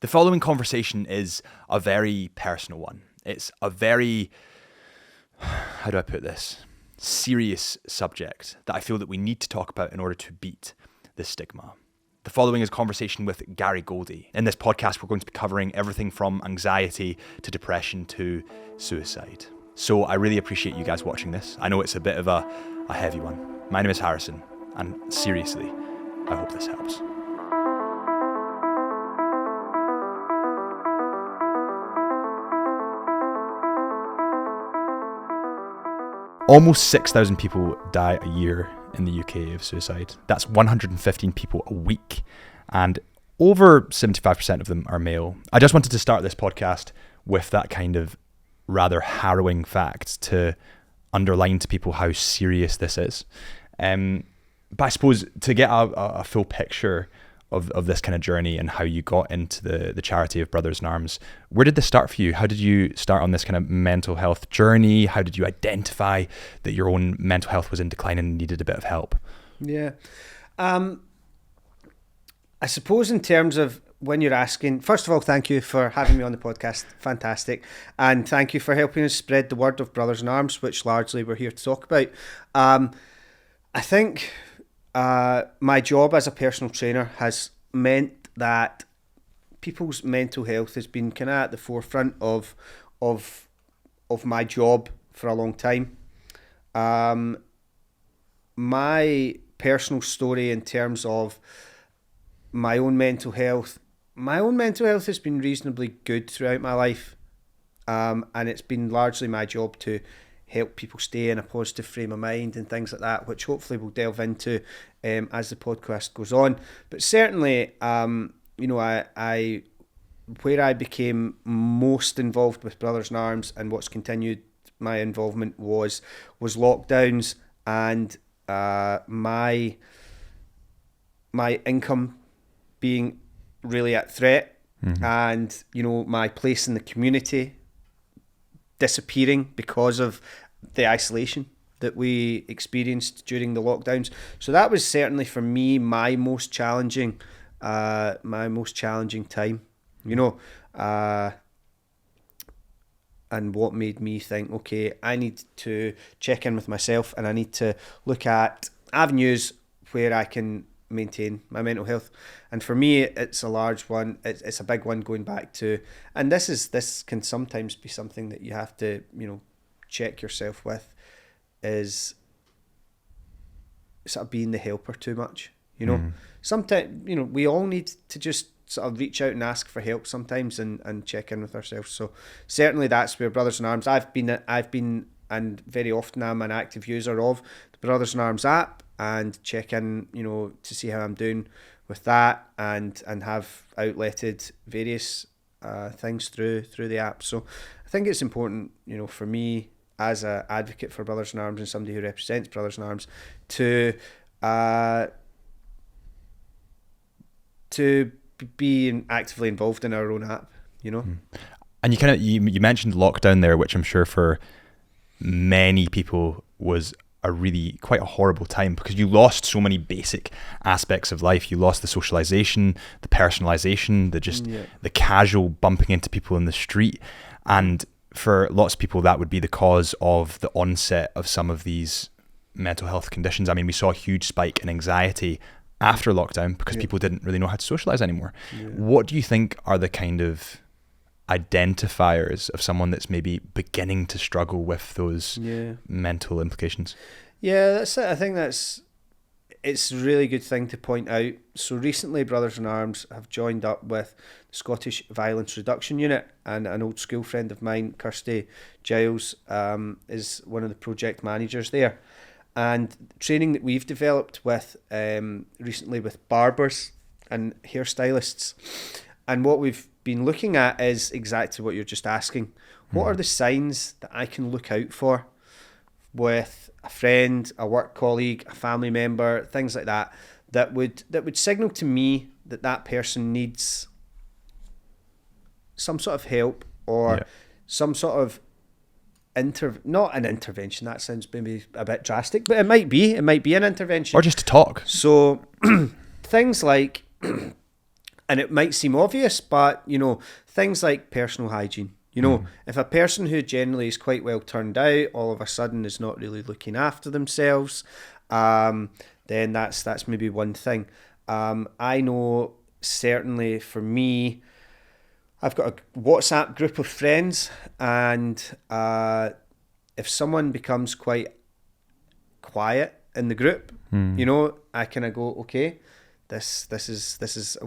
The following conversation is a very personal one. It's a very, how do I put this, serious subject that I feel that we need to talk about in order to beat the stigma. The following is a conversation with Gary Goldie. In this podcast, we're going to be covering everything from anxiety to depression to suicide. So I really appreciate you guys watching this. I know it's a bit of a heavy one. My name is Harrison, and seriously, I hope this helps. Almost 6,000 people die a year in the UK of suicide. That's 115 people a week, and over 75% of them are male. I just wanted to start this podcast with that kind of rather harrowing fact to underline to people how serious this is. But I suppose to get a full picture of this kind of journey and how you got into the charity of Brothers in Arms, where did this start for you? How did you start on this kind of mental health journey? How did you identify that your own mental health was in decline and needed a bit of help? Yeah. I suppose in terms of when you're asking, first of all, thank you for having me on the podcast. Fantastic. And thank you for helping us spread the word of Brothers in Arms, which largely we're here to talk about. I think my job as a personal trainer has meant that people's mental health has been kind of at the forefront of my job for a long time. My personal story in terms of my own mental health has been reasonably good throughout my life, and it's been largely my job to help people stay in a positive frame of mind and things like that, which hopefully we'll delve into as the podcast goes on. But certainly, I where I became most involved with Brothers in Arms and what's continued my involvement was lockdowns and my income being really at threat, and my place in the community disappearing because of the isolation that we experienced during the lockdowns. So that was certainly for me my most challenging time, and what made me think, okay, I need to check in with myself and I need to look at avenues where I can maintain my mental health. And for me, it's a large one. It's a big one going back to, and this can sometimes be something that you have to, check yourself with, is sort of being the helper too much. Sometimes, we all need to just sort of reach out and ask for help sometimes and check in with ourselves. So certainly that's where Brothers in Arms, I've been and very often I'm an active user of the Brothers in Arms app and check in, to see how I'm doing with that and have outletted various things through the app. So I think it's important, for me as an advocate for Brothers in Arms and somebody who represents Brothers in Arms to be actively involved in our own app, And you mentioned lockdown there, which I'm sure for many people was quite a horrible time because you lost so many basic aspects of life. You lost the socialization, the personalization, the casual bumping into people in the street. And for lots of people, that would be the cause of the onset of some of these mental health conditions. I mean, we saw a huge spike in anxiety after lockdown because people didn't really know how to socialize anymore. Yeah. What do you think are the kind of identifiers of someone that's maybe beginning to struggle with those mental implications? Yeah, that's it. I think it's a really good thing to point out. So recently Brothers in Arms have joined up with the Scottish Violence Reduction Unit, and an old school friend of mine, Kirsty Giles, is one of the project managers there. And training that we've developed with recently with barbers and hairstylists, and what we've been looking at is exactly what you're just asking. What are the signs that I can look out for with a friend, a work colleague, a family member, things like that, that would signal to me that person needs some sort of help or some sort of not an intervention, that sounds maybe a bit drastic, but it might be an intervention. Or just to talk. So things like And it might seem obvious, but, you know, things like personal hygiene. You know, if a person who generally is quite well turned out all of a sudden is not really looking after themselves, then that's maybe one thing. I know certainly for me, I've got a WhatsApp group of friends, and if someone becomes quite quiet in the group, you know, I kind of go, okay, this is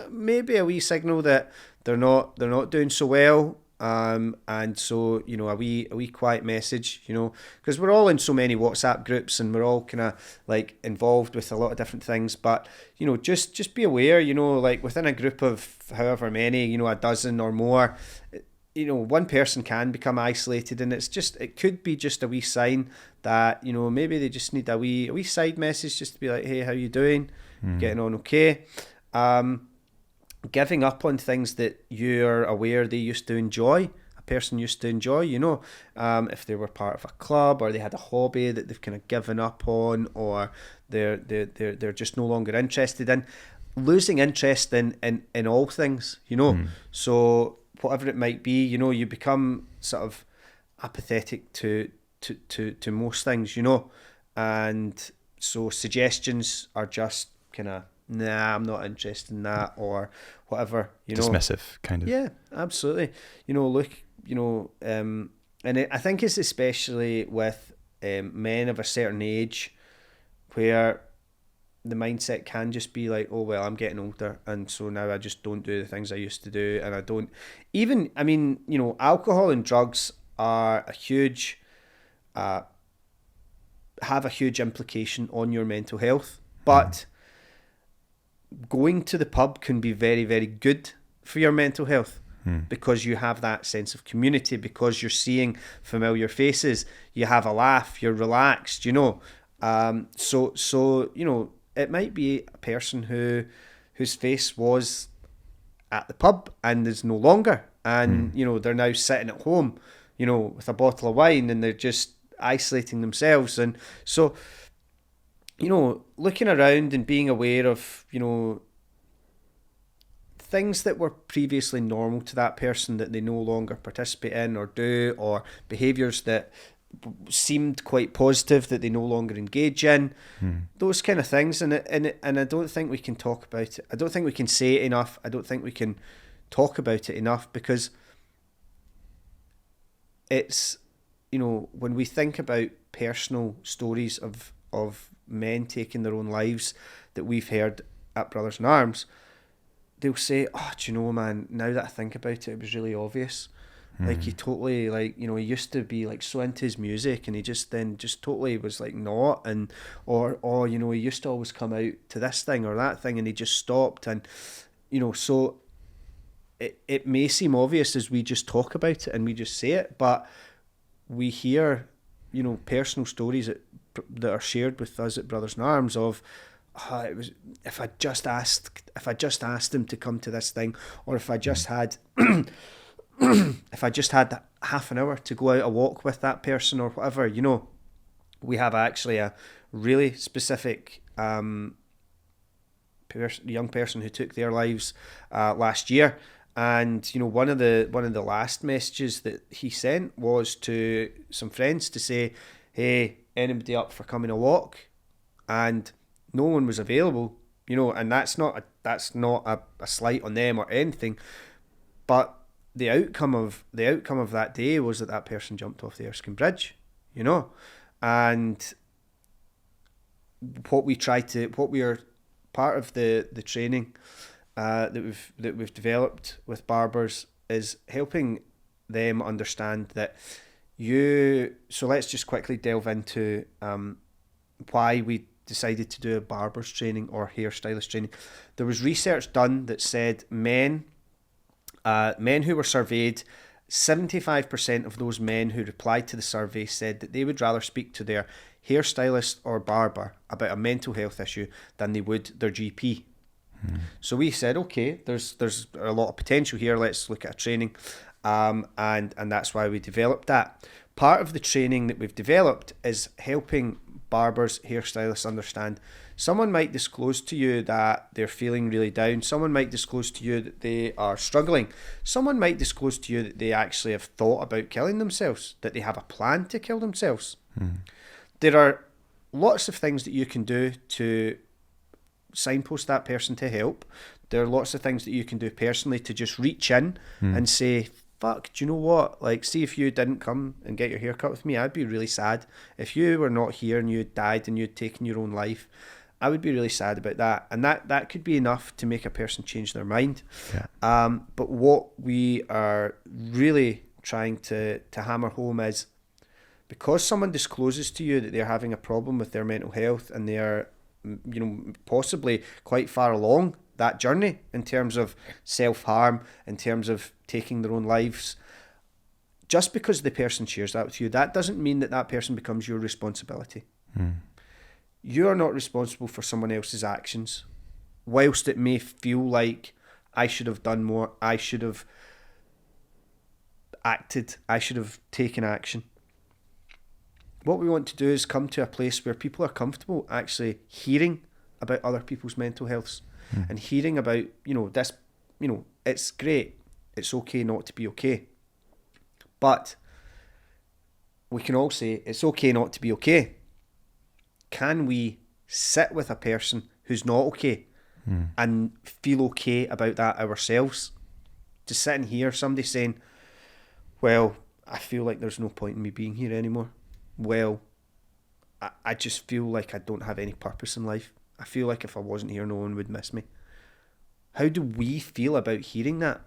maybe a wee signal that they're not doing so well. And so, you know, a wee quiet message, you know, because we're all in so many WhatsApp groups and we're all kind of like involved with a lot of different things. But, you know, just be aware, you know, like within a group of however many, you know, a dozen or more, you know, one person can become isolated, and it could be just a wee sign that, you know, maybe they just need a wee side message just to be like, hey, how you doing? Getting on okay? Giving up on things that you're aware they used to enjoy, a person used to enjoy, you know, if they were part of a club or they had a hobby that they've kind of given up on, or they're just no longer interested in. Losing interest in all things, you know. So whatever it might be, you know, you become sort of apathetic to most things, you know. And so suggestions are just kind of, nah, I'm not interested in that, or whatever, you know. Dismissive, kind of. Yeah, absolutely. You know, look, you know, I think it's especially with men of a certain age where the mindset can just be like, oh, well, I'm getting older, and so now I just don't do the things I used to do, and I don't even, I mean, you know, alcohol and drugs are a huge, have a huge implication on your mental health, but going to the pub can be very, very good for your mental health, because you have that sense of community, because you're seeing familiar faces, you have a laugh, you're relaxed, you know. So you know, it might be a person whose face was at the pub and is no longer, and you know, they're now sitting at home, you know, with a bottle of wine, and they're just isolating themselves. And so, you know, looking around and being aware of, you know, things that were previously normal to that person that they no longer participate in or do, or behaviours that seemed quite positive that they no longer engage in, those kind of things. And I don't think we can talk about it. I don't think we can say it enough. I don't think we can talk about it enough, because it's, you know, when we think about personal stories of men taking their own lives that we've heard at Brothers in Arms, they'll say, oh, do you know, man, now that I think about it, it was really obvious. Like, he totally, like, you know, he used to be like so into his music, and he just totally was like not, and or you know, he used to always come out to this thing or that thing, and he just stopped. And, you know, so it may seem obvious as we just talk about it and we just say it, but we hear, you know, personal stories that are shared with us at Brothers in Arms of, it was, if I just asked him to come to this thing, or if I just had if I just had half an hour to go out a walk with that person, or whatever, you know. We have actually a really specific young person who took their lives last year, and, you know, one of the last messages that he sent was to some friends to say, hey, anybody up for coming a walk? And no one was available, you know. And that's not a slight on them or anything, but the outcome of that day was that person jumped off the Erskine Bridge, you know. And what we are part of the training that we've developed with barbers is helping them understand that so let's just quickly delve into why we decided to do a barber's training or hairstylist training. There was research done that said men who were surveyed, 75% of those men who replied to the survey said that they would rather speak to their hairstylist or barber about a mental health issue than they would their GP. So we said, okay, there's a lot of potential here. Let's look at a training, and that's why we developed that. Part of the training that we've developed is helping barbers, hairstylists understand Someone might disclose to you that they're feeling really down. Someone might disclose to you that they are struggling. Someone might disclose to you that they actually have thought about killing themselves, that they have a plan to kill themselves. There are lots of things that you can do to signpost that person to help. There are lots of things that you can do personally to just reach in and say, fuck, do you know what? Like, see, if you didn't come and get your hair cut with me, I'd be really sad. If you were not here and you had died and you'd taken your own life, I would be really sad about that. And that could be enough to make a person change their mind. Yeah. But what we are really trying to hammer home is, because someone discloses to you that they're having a problem with their mental health and they are, you know, possibly quite far along that journey in terms of self-harm, in terms of taking their own lives, just because the person shares that with you, that doesn't mean that that person becomes your responsibility. You are not responsible for someone else's actions. Whilst it may feel like I should have done more, I should have acted, I should have taken action. What we want to do is come to a place where people are comfortable actually hearing about other people's mental healths and hearing about, you know, this, you know, it's great. It's okay not to be okay. But we can all say it's okay not to be okay. Can we sit with a person who's not okay and feel okay about that ourselves? To sit and hear somebody saying, well, I feel like there's no point in me being here anymore. Well, I just feel like I don't have any purpose in life. I feel like if I wasn't here, no one would miss me. How do we feel about hearing that?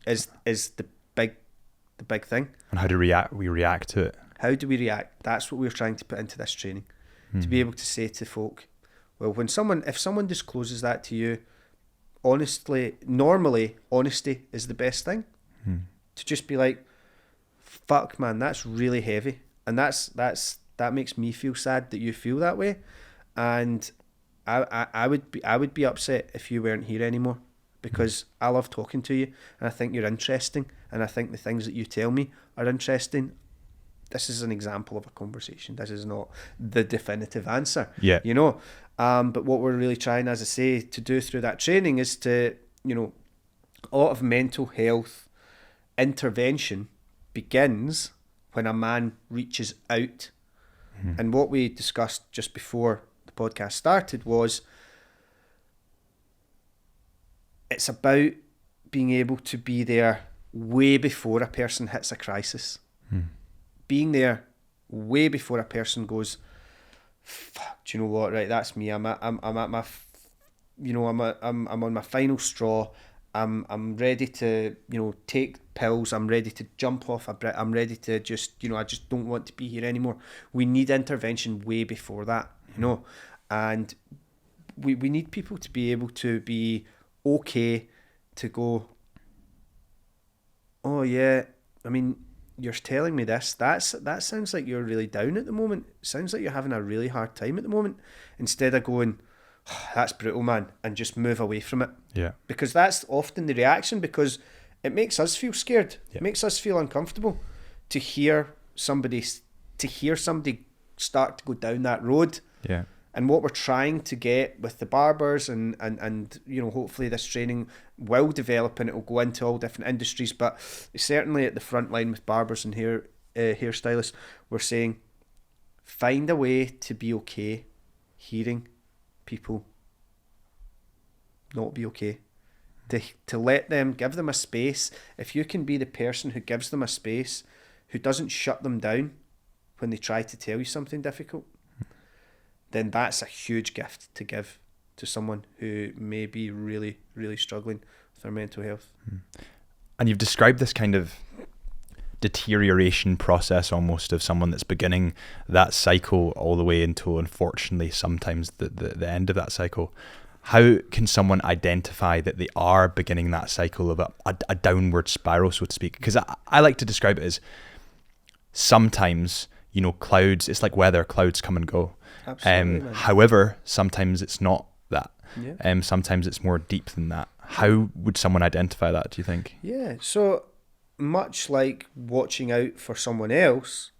Is the big thing. And how do we react to it? How do we react? That's what we're trying to put into this training. To be able to say to folk, well, if someone discloses that to you, normally honesty is the best thing. To just be like, fuck man, that's really heavy. And that makes me feel sad that you feel that way. And I would be upset if you weren't here anymore, because I love talking to you and I think you're interesting and I think the things that you tell me are interesting. This is an example of a conversation. This is not the definitive answer. Yeah. You know? But what we're really trying, as I say, to do through that training is to, you know, a lot of mental health intervention begins when a man reaches out. And what we discussed just before the podcast started was, it's about being able to be there way before a person hits a crisis. Being there way before a person goes, fuck, do you know what? Right, that's me. I'm at my, you know, I'm on my final straw. I'm ready to, you know, take pills. I'm ready to jump off a bridge. I'm ready to just, you know, I just don't want to be here anymore. We need intervention way before that, you know, and we need people to be able to be okay to go, oh yeah, I mean, you're telling me this. That sounds like you're really down at the moment. It sounds like you're having a really hard time at the moment. Instead of going, oh, that's brutal, man, and just move away from it. Yeah. Because that's often the reaction, because it makes us feel scared. Yeah. It makes us feel uncomfortable to hear somebody start to go down that road. Yeah. And what we're trying to get with the barbers and you know, hopefully this training will develop and it will go into all different industries, but certainly at the front line with barbers and hairstylists, we're saying find a way to be okay hearing people not be okay. To let them, give them a space. If you can be the person who gives them a space, who doesn't shut them down when they try to tell you something difficult, then that's a huge gift to give to someone who may be really, really struggling with their mental health. And you've described this kind of deterioration process almost of someone that's beginning that cycle all the way into, unfortunately, sometimes the end of that cycle. How can someone identify that they are beginning that cycle of a downward spiral, so to speak? Because I like to describe it as sometimes, you know, clouds, it's like weather, clouds come and go. Absolutely, however, sometimes it's not that. Yeah. Sometimes it's more deep than that. How would someone identify that, do you think? Yeah, so much like watching out for someone else,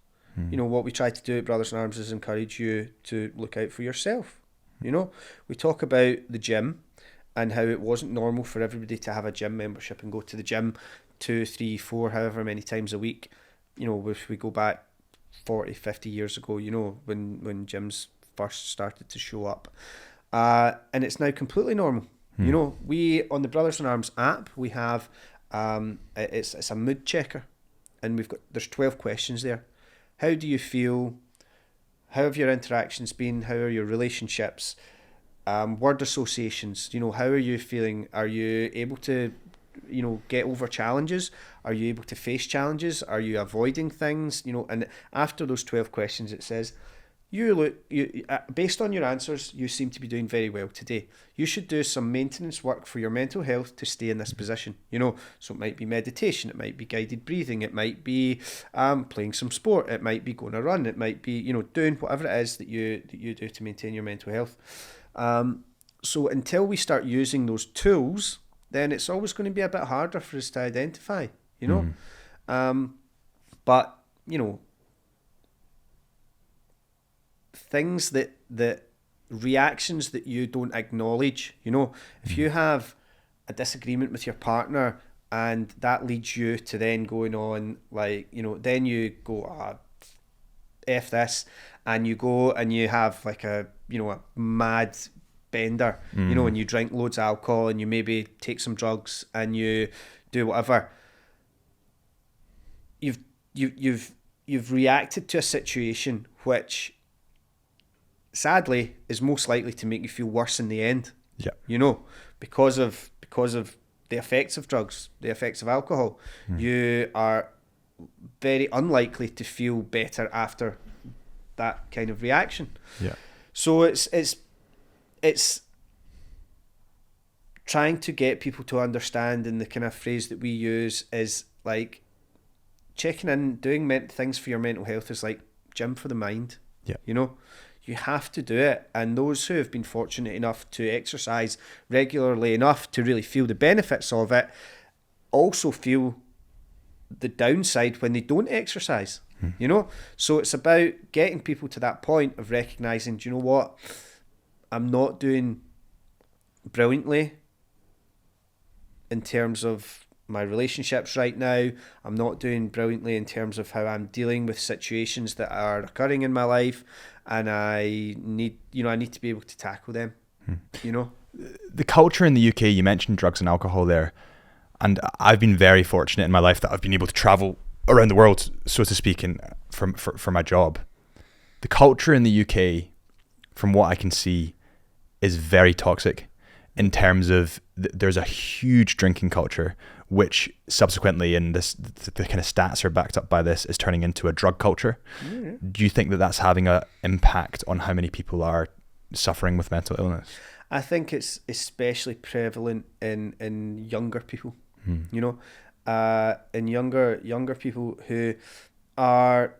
you know, what we try to do at Brothers in Arms is encourage you to look out for yourself. You know, we talk about the gym and how it wasn't normal for everybody to have a gym membership and go to the gym 2, 3, 4, however many times a week. You know, if we go back 40, 50 years ago, you know, when gyms first started to show up. And it's now completely normal. You know, we, on the Brothers in Arms app, we have, it's a mood checker. And there's 12 questions there. How do you feel? How have your interactions been? How are your relationships? Word associations, you know, how are you feeling? Are you able to, you know, get over challenges? Are you able to face challenges? Are you avoiding things? You know, and after those 12 questions, it says, based on your answers, you seem to be doing very well today. You should do some maintenance work for your mental health to stay in this position. You know, so it might be meditation, it might be guided breathing, it might be playing some sport, it might be going a run, it might be, you know, doing whatever it is that you do to maintain your mental health. So until we start using those tools, then it's always going to be a bit harder for us to identify. You know, but you know, things that reactions that you don't acknowledge, you know, if you have a disagreement with your partner and that leads you to then going on, like, you know, then you go, F this, and you go and you have like a, you know, a mad bender, you know, and you drink loads of alcohol and you maybe take some drugs and you do whatever. You've reacted to a situation which sadly is most likely to make you feel worse in the end. Yeah. You know, because of the effects of drugs, the effects of alcohol, you are very unlikely to feel better after that kind of reaction. Yeah. So it's trying to get people to understand, and the kind of phrase that we use is like checking in, doing things for your mental health is like gym for the mind. Yeah. You know, you have to do it. And those who have been fortunate enough to exercise regularly enough to really feel the benefits of it also feel the downside when they don't exercise. You know, so it's about getting people to that point of recognizing, do you know what, I'm not doing brilliantly in terms of my relationships right now. I'm not doing brilliantly in terms of how I'm dealing with situations that are occurring in my life, and I need to be able to tackle them. You know, the culture in the UK, you mentioned drugs and alcohol there, and I've been very fortunate in my life that I've been able to travel around the world, so to speak, for my job. The culture in the UK, from what I can see, is very toxic in terms of there's a huge drinking culture, which subsequently, and the kind of stats are backed up by this, is turning into a drug culture. Do you think that that's having an impact on how many people are suffering with mental illness? I think it's especially prevalent in younger people. You know, in younger people who are,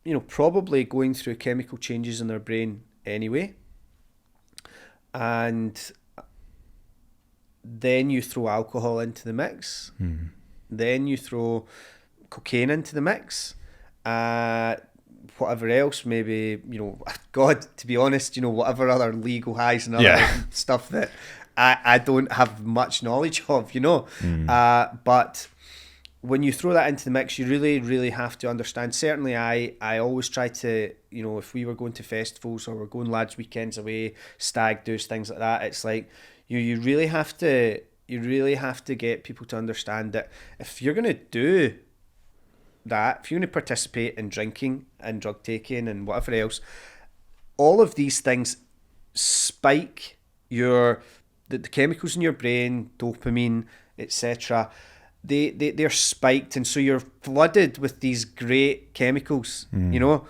you know, probably going through chemical changes in their brain anyway, and then you throw alcohol into the mix, then you throw cocaine into the mix, whatever else, maybe, you know, God, to be honest, you know, whatever other legal highs and other stuff that I don't have much knowledge of, you know. But when you throw that into the mix, you really, really have to understand. Certainly I always try to, you know, if we were going to festivals or we're going lads' weekends away, stag do's, things like that, it's like you really have to get people to understand that if you're going to do that, if you're going to participate in drinking and drug taking and whatever else, all of these things spike the chemicals in your brain, dopamine, etc. They're spiked, and so you're flooded with these great chemicals, you know.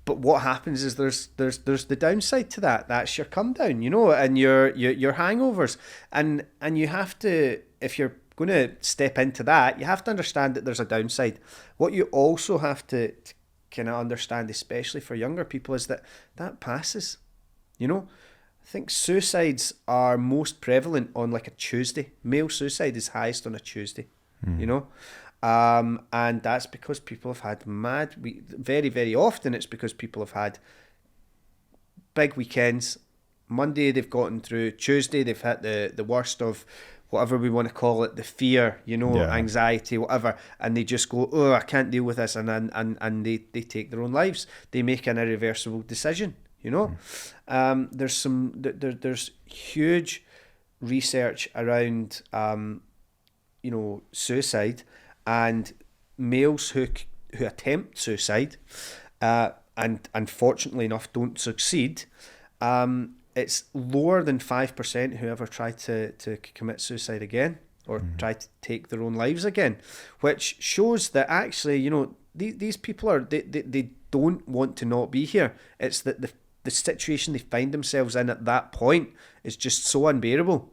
But what happens is there's the downside to that. That's your come down, you know, and your hangovers, and you have to, if you're going to step into that, you have to understand that there's a downside. What you also have to kind of understand, especially for younger people, is that passes, you know. I think suicides are most prevalent on like a Tuesday. Male suicide is highest on a Tuesday, you know. And that's because people have had very, very often it's because people have had big weekends Monday they've gotten through. Tuesday they've hit the worst of whatever we want to call it, the fear, anxiety, whatever, and they just go, oh, I can't deal with this, and they take their own lives. They make an irreversible decision. There's huge research around suicide, and males who attempt suicide and unfortunately enough don't succeed. It's lower than 5% who ever try to commit suicide again or try to take their own lives again, which shows that actually, these people they don't want to not be here. It's that the situation they find themselves in at that point is just so unbearable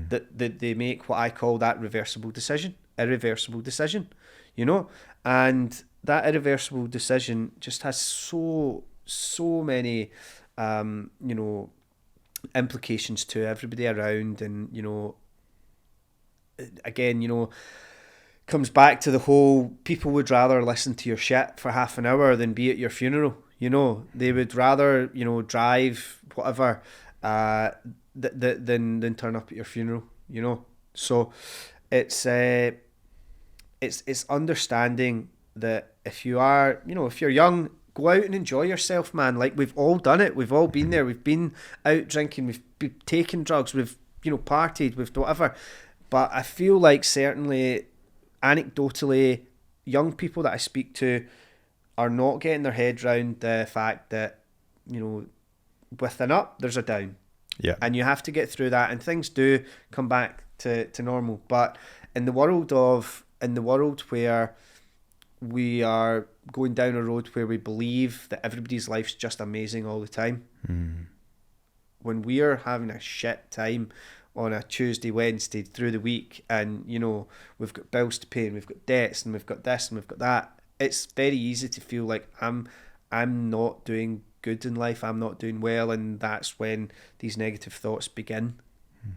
that they make what I call that irreversible decision, and that irreversible decision just has so many, implications to everybody around, and again, comes back to the whole people would rather listen to your shit for half an hour than be at your funeral. They would rather drive whatever than turn up at your funeral. So it's understanding that if you are, if you're young, go out and enjoy yourself, man. Like, we've all done it. We've all been there. We've been out drinking. We've been taking drugs. We've, partied. We've whatever. But I feel like certainly, anecdotally, young people that I speak to are not getting their head round the fact that, with an up, there's a down. Yeah. And you have to get through that, and things do come back to normal. But in the world where we are going down a road where we believe that everybody's life's just amazing all the time. When we are having a shit time on a Tuesday, Wednesday through the week, and we've got bills to pay, and we've got debts, and we've got this, and we've got that, it's very easy to feel like I'm not doing good in life, I'm not doing well, and that's when these negative thoughts begin.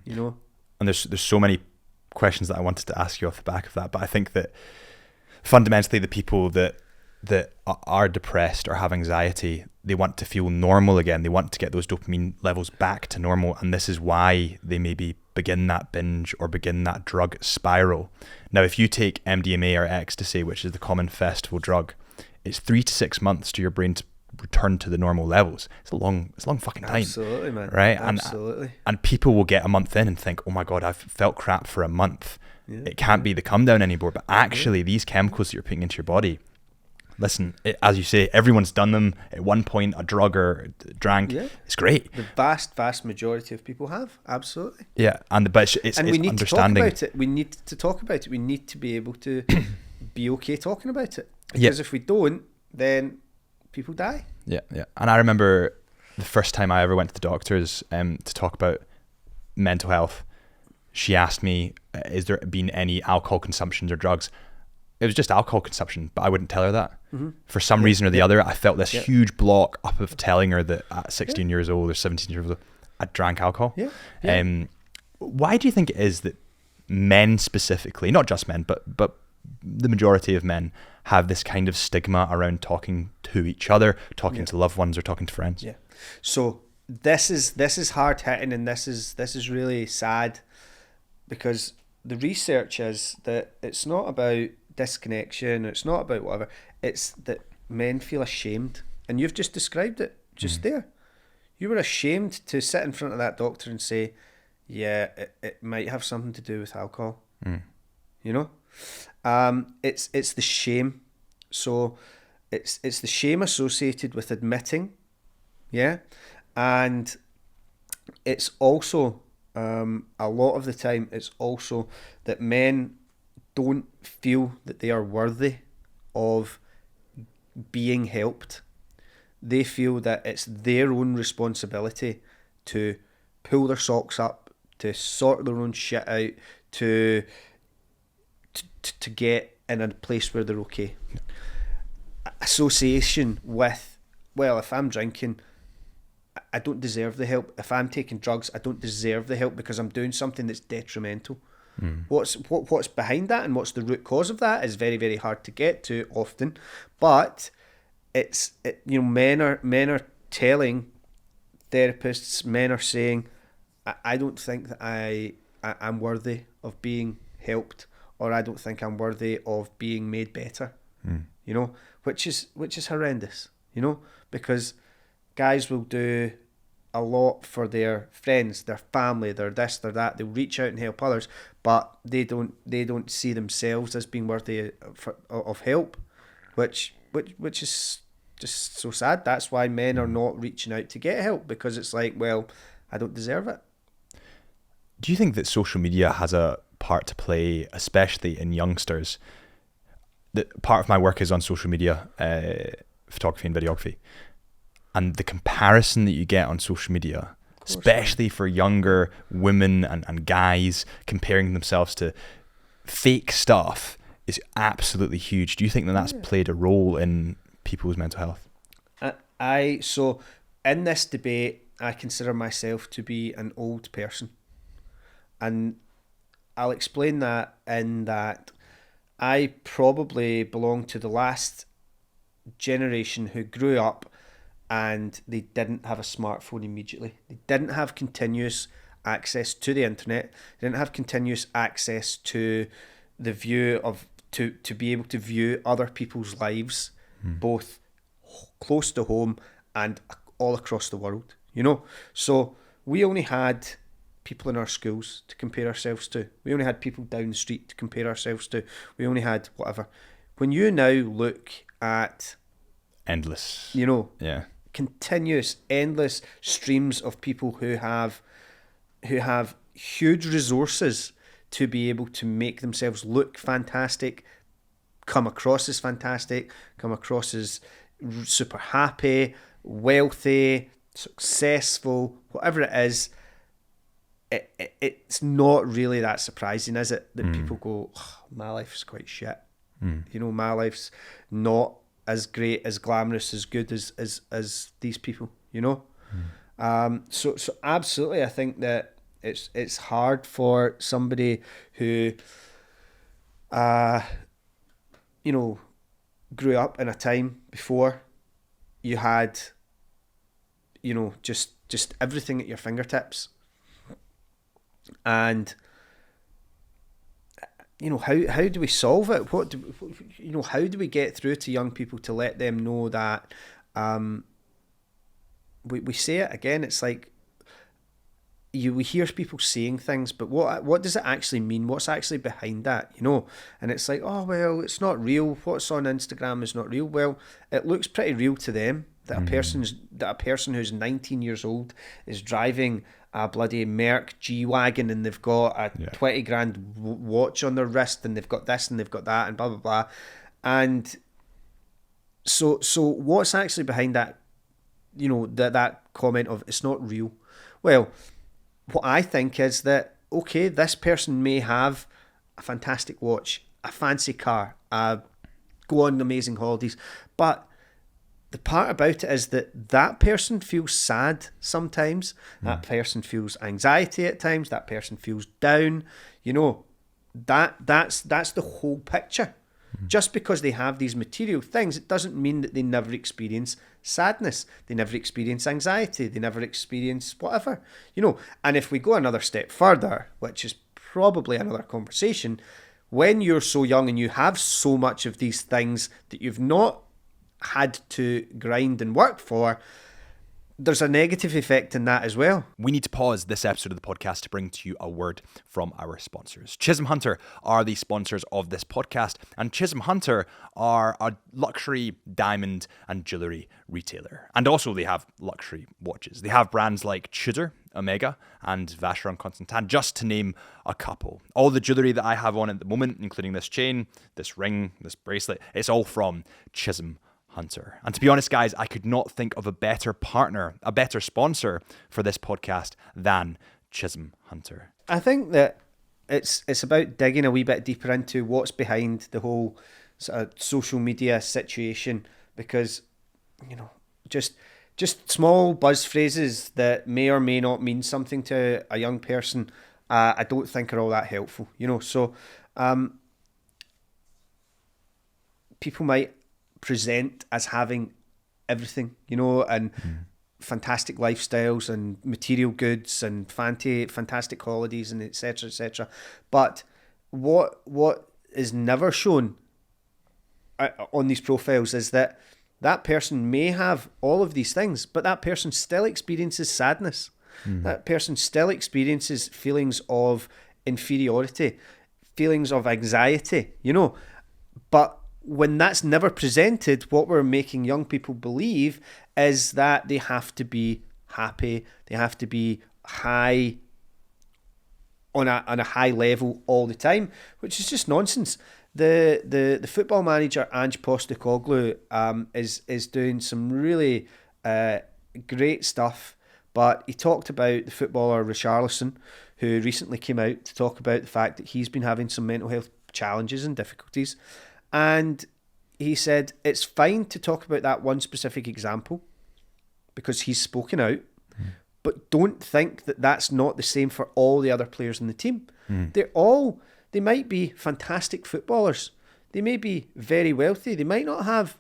And there's so many questions that I wanted to ask you off the back of that, but I think that fundamentally the people that are depressed or have anxiety, they want to feel normal again. They want to get those dopamine levels back to normal, and this is why they maybe begin that binge or begin that drug spiral. Now, if you take MDMA or ecstasy, which is the common festival drug, it's 3 to 6 months to your brain to return to the normal levels. It's a long fucking time. Absolutely, man. Right? Absolutely. And people will get a month in and think, oh my God, I've felt crap for a month. Yeah. It can't be the come down anymore. But actually, these chemicals that you're putting into your body, listen, as you say, everyone's done them at one point, a drug or drank. Yeah. It's great. The vast majority of people have. Absolutely. Yeah. But it's we need understanding. To talk about it. We need to talk about it. We need to be able to be okay talking about it. Because if we don't, then people die. Yeah. And I remember the first time I ever went to the doctors to talk about mental health, she asked me, is there been any alcohol consumptions or drugs? It was just alcohol consumption, but I wouldn't tell her that. For some reason or the other, I felt this huge block up of telling her that at 16 years old or 17 years old, I drank alcohol. Why do you think it is that men specifically, not just men, but the majority of men have this kind of stigma around talking to each other, talking to loved ones, or talking to friends? Yeah. So this is hard hitting, and this is really sad, because the research is that it's not about disconnection, it's not about whatever, it's that men feel ashamed, and you've just described it just there. You were ashamed to sit in front of that doctor and say, yeah, it might have something to do with alcohol. It's the shame. So it's the shame associated with admitting, and it's also a lot of the time it's also that men don't feel that they are worthy of being helped. They feel that it's their own responsibility to pull their socks up, to sort their own shit out, to get in a place where they're okay. Association with, well, if I'm drinking, I don't deserve the help. If I'm taking drugs, I don't deserve the help because I'm doing something that's detrimental. What's behind that and what's the root cause of that is very, very hard to get to often, but men are telling therapists, men are saying, I don't think that I'm worthy of being helped, or I don't think I'm worthy of being made better. You know, which is horrendous. You know, because guys will do a lot for their friends, their family, their this, their that. They'll reach out and help others, but they don't see themselves as being worthy of help, which is just so sad. That's why men are not reaching out to get help, because it's like, well, I don't deserve it. Do you think that social media has a part to play, especially in youngsters? That part of my work is on social media, photography and videography, and the comparison that you get on social media, especially for younger women and guys comparing themselves to fake stuff, is absolutely huge. Do you think that that's played a role in people's mental health? So in this debate, I consider myself to be an old person. And I'll explain that in that I probably belong to the last generation who grew up and they didn't have a smartphone immediately. They didn't have continuous access to the internet. They didn't have continuous access to the view of, to be able to view other people's lives, both close to home and all across the world, you know? So we only had people in our schools to compare ourselves to. We only had people down the street to compare ourselves to. We only had whatever. When you now look at endless, you know, yeah, continuous, endless streams of people who have huge resources to be able to make themselves look fantastic, come across as fantastic, come across as super happy, wealthy, successful, whatever it is, it's not really that surprising, is it, that people go, oh, my life's quite shit. You know, my life's not as great, as glamorous, as good as these people, you know? So absolutely, I think that it's hard for somebody who, you know, grew up in a time before you had, you know, just everything at your fingertips. And you know, how do we solve it? How do we get through to young people to let them know that we say it again, it's like we hear people saying things, but what does it actually mean? What's actually behind that, you know? And it's like, oh well, it's not real. What's on Instagram is not real. Well, it looks pretty real to them that a person who's 19 years old is driving a bloody Merc G-Wagon and they've got a 20 grand watch on their wrist and they've got this and they've got that and blah blah blah. And so what's actually behind that, you know, that comment of it's not real? Well, what I think is that, okay, this person may have a fantastic watch, a fancy car, go on amazing holidays, but the part about it is that person feels sad sometimes, that person feels anxiety at times, that person feels down, you know, that's the whole picture. Just because they have these material things, it doesn't mean that they never experience sadness, they never experience anxiety, they never experience whatever, you know. And if we go another step further, which is probably another conversation, when you're so young and you have so much of these things that you've not had to grind and work for, there's a negative effect in that as well. We need to pause this episode of the podcast to bring to you a word from our sponsors. Chisholm Hunter are the sponsors of this podcast, and Chisholm Hunter are a luxury diamond and jewellery retailer. And also they have luxury watches. They have brands like Tudor, Omega, and Vacheron Constantin, just to name a couple. All the jewellery that I have on at the moment, including this chain, this ring, this bracelet, it's all from Chisholm Hunter. And to be honest, guys, I could not think of a better partner, a better sponsor for this podcast than Chisholm Hunter. I think that it's about digging a wee bit deeper into what's behind the whole sort of social media situation, because, you know, just small buzz phrases that may or may not mean something to a young person, I don't think are all that helpful, you know. So people might present as having everything, you know, and fantastic lifestyles and material goods and fantastic holidays and etc., etc. But what is never shown on these profiles is that person may have all of these things, but that person still experiences sadness. That person still experiences feelings of inferiority, feelings of anxiety, But when that's never presented, what we're making young people believe is that they have to be happy, they have to be high on a high level all the time, which is just nonsense. The football manager Ange Postecoglou is doing some really great stuff. But he talked about the footballer Richarlison, who recently came out to talk about the fact that he's been having some mental health challenges and difficulties. And he said it's fine to talk about that one specific example because he's spoken out, but don't think that that's not the same for all the other players in the team. They might be fantastic footballers. They may be very wealthy. They might not have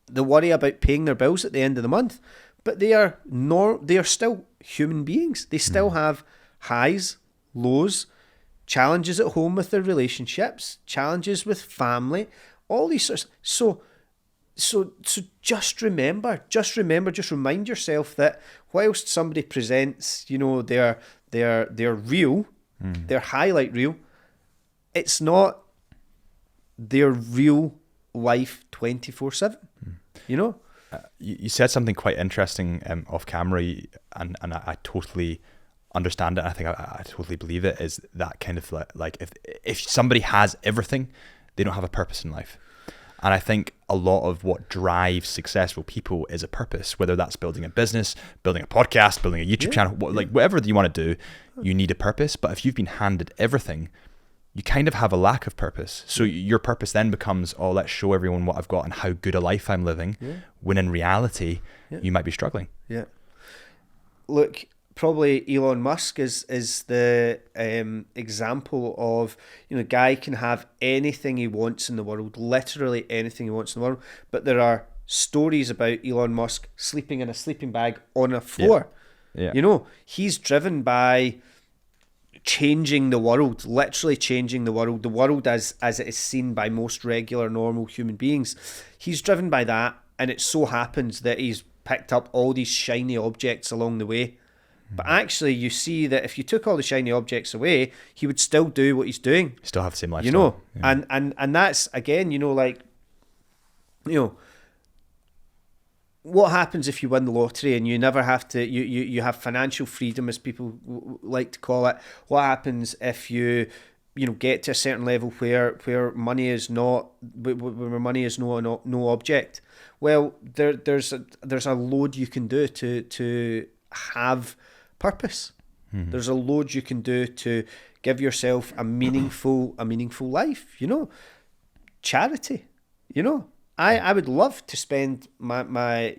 the worry about paying their bills at the end of the month. But they are still human beings. They still have highs, lows, challenges at home with their relationships, challenges with family, all these sorts. So just remind yourself that whilst somebody presents, their reel, their highlight reel, it's not their real life 24/7. You said something quite interesting off camera, and I totally understand it. I think I totally believe it. Is that kind of like if somebody has everything, they don't have a purpose in life. And I think a lot of what drives successful people is a purpose, whether that's building a business, building a podcast, building a YouTube channel, whatever you want to do, you need a purpose. But if you've been handed everything, you kind of have a lack of purpose. So your purpose then becomes, let's show everyone what I've got and how good a life I'm living, when in reality, you might be struggling. Yeah. Look, probably Elon Musk is the example of, a guy can have anything he wants in the world, literally anything he wants in the world, but there are stories about Elon Musk sleeping in a sleeping bag on a floor. Yeah. He's driven by changing the world, literally changing the world as it is seen by most regular, normal human beings. He's driven by that, and it so happens that he's picked up all these shiny objects along the way. But actually, you see that if you took all the shiny objects away, he would still do what he's doing. Still have the same lifestyle. And that's, again, what happens if you win the lottery and you never have to, you have financial freedom, as people like to call it? What happens if you get to a certain level where money is not, where money is no object? Well, there's a load you can do to have purpose. There's a load you can do to give yourself a meaningful life. Charity. I would love to spend my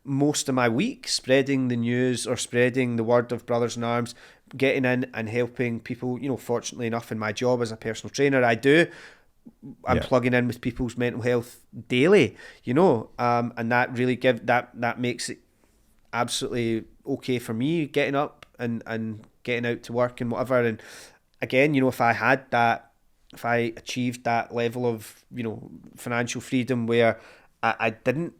most of my week spreading the news or spreading the word of Brothers in Arms, getting in and helping people. Fortunately enough, in my job as a personal trainer, I'm plugging in with people's mental health daily, and that really that makes it absolutely okay for me getting up and getting out to work and whatever. And again, if I achieved that level of, financial freedom where I didn't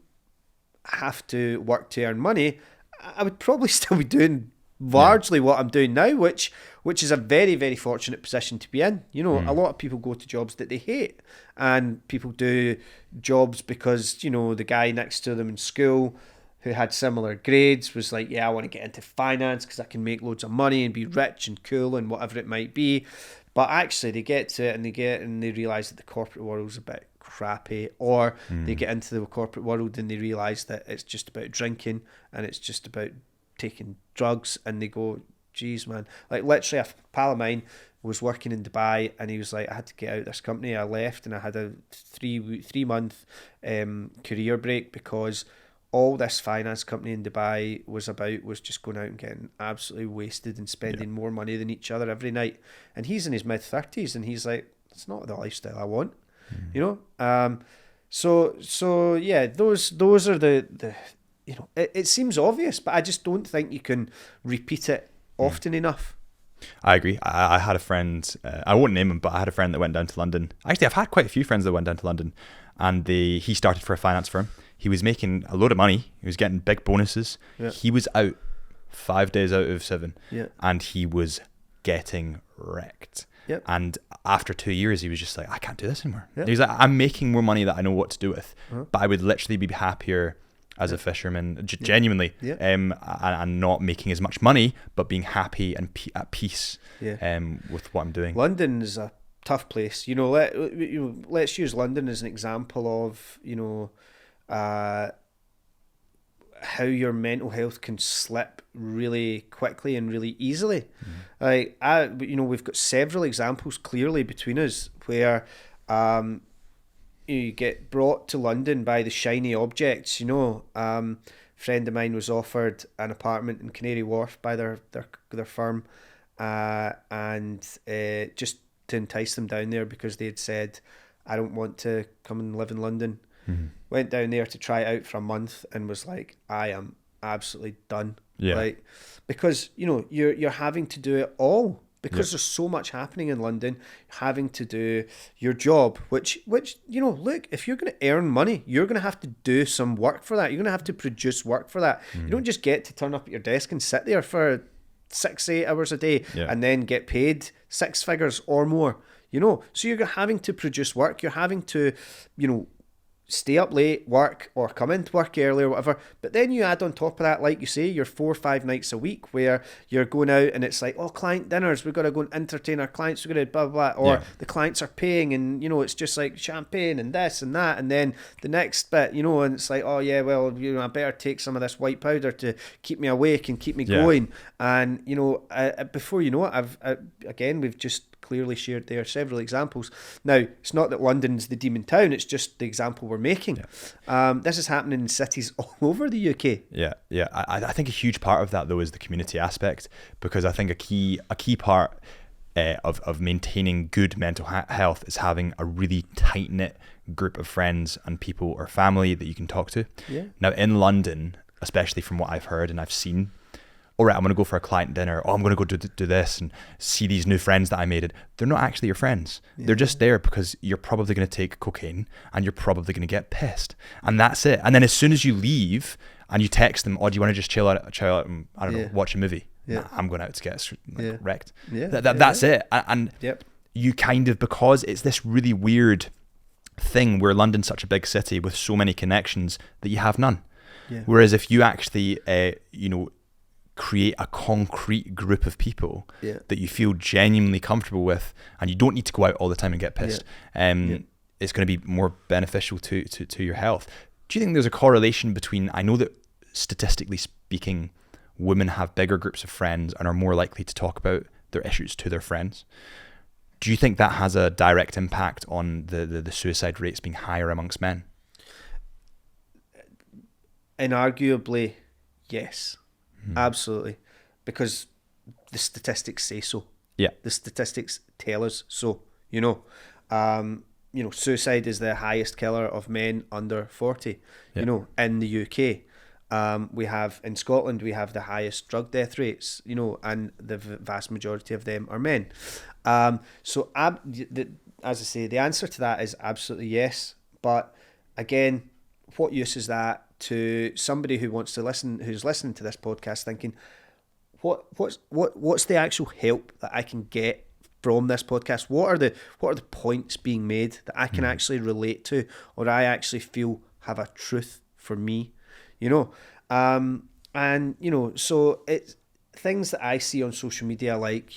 have to work to earn money, I would probably still be doing largely what I'm doing now, which is a very, very fortunate position to be in. A lot of people go to jobs that they hate, and people do jobs because, the guy next to them in school who had similar grades was like, I want to get into finance because I can make loads of money and be rich and cool and whatever it might be. But actually they get to it and they realise that the corporate world's a bit crappy, or they get into the corporate world and they realise that it's just about drinking and it's just about taking drugs, and they go, geez, man. Like, literally a pal of mine was working in Dubai, and he was like, I had to get out of this company. I left and I had a 3-month career break because all this finance company in Dubai was just going out and getting absolutely wasted and spending more money than each other every night. And he's in his mid-30s, and he's like, it's not the lifestyle I want, So yeah, those are the it seems obvious, but I just don't think you can repeat it often enough. I agree. I had a friend, I won't name him, but I had a friend that went down to London. Actually, I've had quite a few friends that went down to London, and he started for a finance firm. He was making a load of money. He was getting big bonuses. Yeah. He was out 5 days out of 7, and he was getting wrecked. Yep. And after 2 years, he was just like, I can't do this anymore. Yep. He was like, I'm making more money that I know what to do with, but I would literally be happier as a fisherman, genuinely, and not making as much money, but being happy and at peace with what I'm doing. London is a tough place. Let's use London as an example of, how your mental health can slip really quickly and really easily. We've got several examples clearly between us where you get brought to London by the shiny objects. Friend of mine was offered an apartment in Canary Wharf by their firm, and just to entice them down there because they had said, I don't want to come and live in London. Went down there to try it out for a month and was like, I am absolutely done. Because you're having to do it all because there's so much happening in London. Having to do your job, which look, if you're going to earn money, you're going to have to do some work for that. You're going to have to produce work for that. You don't just get to turn up at your desk and sit there for 6-8 hours a day and then get paid 6 figures or more. So you're having to produce work. You're having to stay up late, work, or come into work early or whatever. But then you add on top of that, like you say, your 4 or 5 nights a week where you're going out and it's like, oh, client dinners, we've got to go and entertain our clients, we've got to blah, blah, blah. Or the clients are paying and, it's just like champagne and this and that. And then the next bit, and it's like, oh, yeah, well, I better take some of this white powder to keep me awake and keep me going. And, before you know it, we've just clearly shared there several examples. Now, it's not that London's the demon town, it's just the example we're making. This is happening in cities all over the UK. I think a huge part of that though is the community aspect, because I think a key part of maintaining good mental health is having a really tight-knit group of friends and people or family that you can talk to. Now in London, especially from what I've heard and I've seen, all right, I'm going to go for a client dinner. Oh, I'm going to go do this and see these new friends that I made. They're not actually your friends. They're just there because you're probably going to take cocaine and you're probably going to get pissed. And that's it. And then as soon as you leave and you text them, oh, do you want to just chill out and, I don't know, watch a movie? Nah, I'm going out to get wrecked. That's it. And you kind of, because it's this really weird thing where London's such a big city with so many connections that you have none. Whereas if you actually, create a concrete group of people that you feel genuinely comfortable with, and you don't need to go out all the time and get pissed, it's going to be more beneficial to your health. Do you think there's a correlation between, I know that statistically speaking, women have bigger groups of friends and are more likely to talk about their issues to their friends. Do you think that has a direct impact on the suicide rates being higher amongst men? Inarguably, yes. Absolutely, because the statistics say so. The statistics tell us so. Suicide is the highest killer of men under 40. In the UK, we have in Scotland we have the highest drug death rates. And the vast majority of them are men. As I say, the answer to that is absolutely yes. But again, what use is that to somebody who wants to listen, who's listening to this podcast, thinking, what's the actual help that I can get from this podcast? What are the points being made that I can actually relate to, or I actually feel have a truth for me? So it's things that I see on social media, like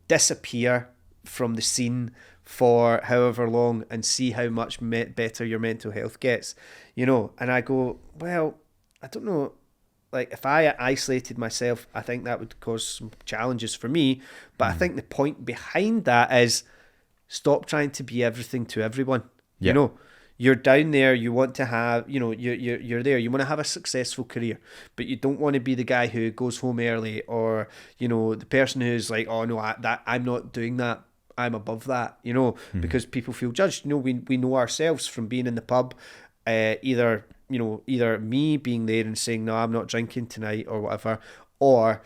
disappear from the scene for however long and see how much better your mental health gets, and I go, well, I don't know, like if I isolated myself, I think that would cause some challenges for me, but I think the point behind that is stop trying to be everything to everyone. You're down there, you want to have, you're there, you want to have a successful career, but you don't want to be the guy who goes home early, or the person who's like, oh no, I'm not doing that, I'm above that, because people feel judged. We know ourselves from being in the pub, either either me being there and saying, no, I'm not drinking tonight or whatever, or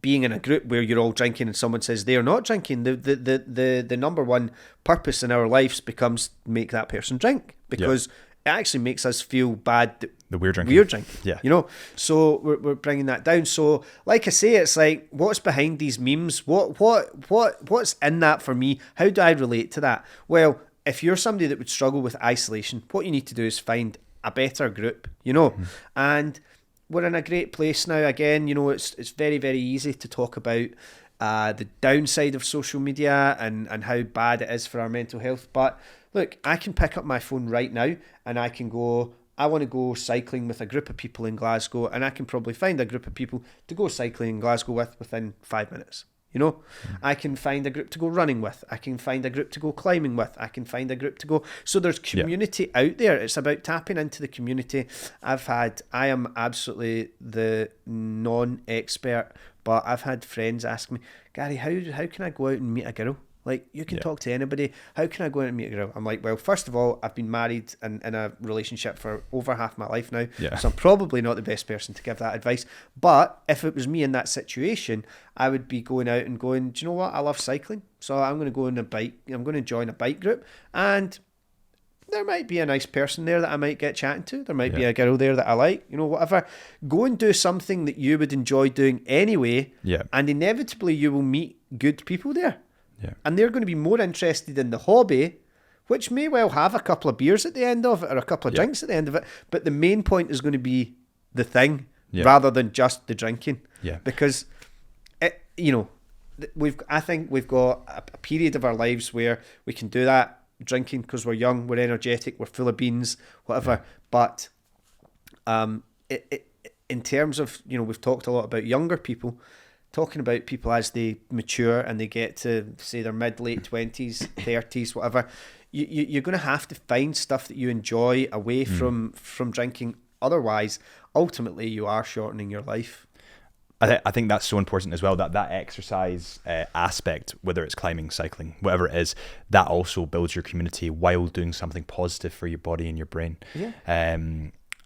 being in a group where you're all drinking and someone says they're not drinking. The number one purpose in our lives becomes make that person drink, because it actually makes us feel bad that we're drinking. Yeah. So we're bringing that down. So like I say, it's like, what's behind these memes? What's in that for me? How do I relate to that? Well, if you're somebody that would struggle with isolation, what you need to do is find a better group, and we're in a great place now. Again, it's very, very easy to talk about the downside of social media and how bad it is for our mental health. But look, I can pick up my phone right now and I can go, I want to go cycling with a group of people in Glasgow, and I can probably find a group of people to go cycling in Glasgow with within 5 minutes. I can find a group to go running with. I can find a group to go climbing with. I can find a group to go. So there's community out there. It's about tapping into the community. I am absolutely the non-expert, but I've had friends ask me, Gary, how can I go out and meet a girl? Like, you can talk to anybody. How can I go out and meet a girl? I'm like, well, first of all, I've been married and in a relationship for over half my life now. Yeah. So I'm probably not the best person to give that advice. But if it was me in that situation, I would be going out and going, do you know what? I love cycling. So I'm going to go on a bike. I'm going to join a bike group. And there might be a nice person there that I might get chatting to. There might be a girl there that I like, whatever. Go and do something that you would enjoy doing anyway. Yeah. And inevitably you will meet good people there. Yeah. And they're going to be more interested in the hobby, which may well have a couple of beers at the end of it or a couple of drinks at the end of it. But the main point is going to be the thing rather than just the drinking. Yeah. Because, I think we've got a period of our lives where we can do that drinking because we're young, we're energetic, we're full of beans, whatever. But in terms of, we've talked a lot about younger people. Talking about people as they mature and they get to, say, their mid-late 20s, 30s, whatever, you're going to have to find stuff that you enjoy away from drinking. Otherwise, ultimately, you are shortening your life. I think that's so important as well, that exercise aspect, whether it's climbing, cycling, whatever it is, that also builds your community while doing something positive for your body and your brain. Yeah.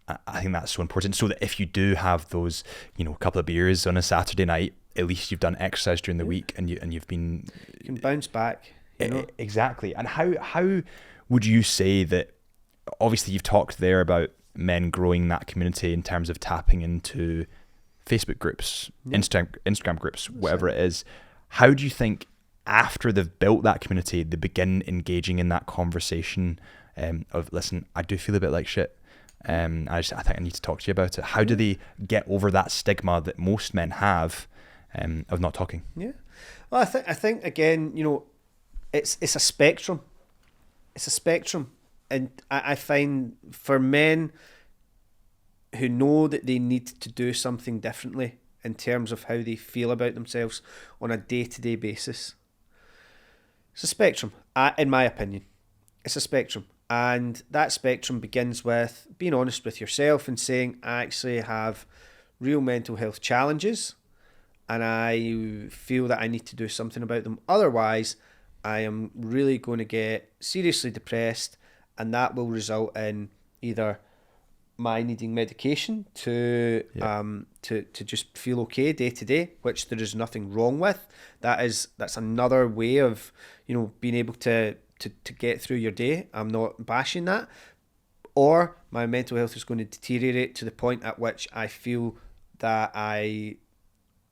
I think that's so important, so that if you do have those, a couple of beers on a Saturday night, at least you've done exercise during the week and you've been... You can bounce back. Exactly. And how would you say that, obviously you've talked there about men growing that community in terms of tapping into Facebook groups, Instagram groups, whatever it is. How do you think after they've built that community, they begin engaging in that conversation of, listen, I do feel a bit like shit. I think I need to talk to you about it. How do they get over that stigma that most men have of not talking? Yeah, well, I think again, it's a spectrum. It's a spectrum, and I find for men who know that they need to do something differently in terms of how they feel about themselves on a day-to-day basis. It's a spectrum, in my opinion. It's a spectrum. And that spectrum begins with being honest with yourself and saying, I actually have real mental health challenges and I feel that I need to do something about them. Otherwise, I am really going to get seriously depressed, and that will result in either my needing medication to just feel okay day to day, which there is nothing wrong with. That's another way of, being able to get through your day. I'm not bashing that. Or my mental health is going to deteriorate to the point at which I feel that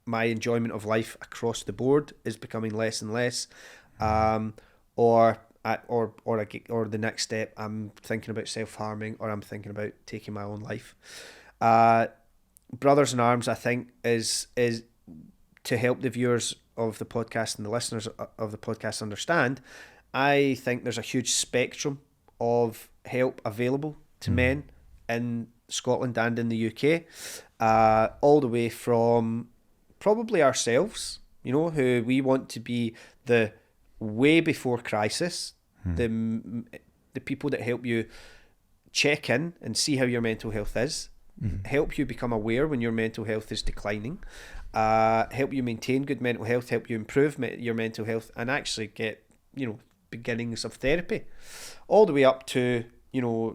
my enjoyment of life across the board is becoming less and less. Or the next step, I'm thinking about self-harming, or I'm thinking about taking my own life. Brothers in Arms, I think, is to help the viewers of the podcast and the listeners of the podcast understand. I think there's a huge spectrum of help available to men in Scotland and in the UK, all the way from probably ourselves, who we want to be the way before crisis, the people that help you check in and see how your mental health is, help you become aware when your mental health is declining, help you maintain good mental health, help you improve your mental health, and actually get, beginnings of therapy, all the way up to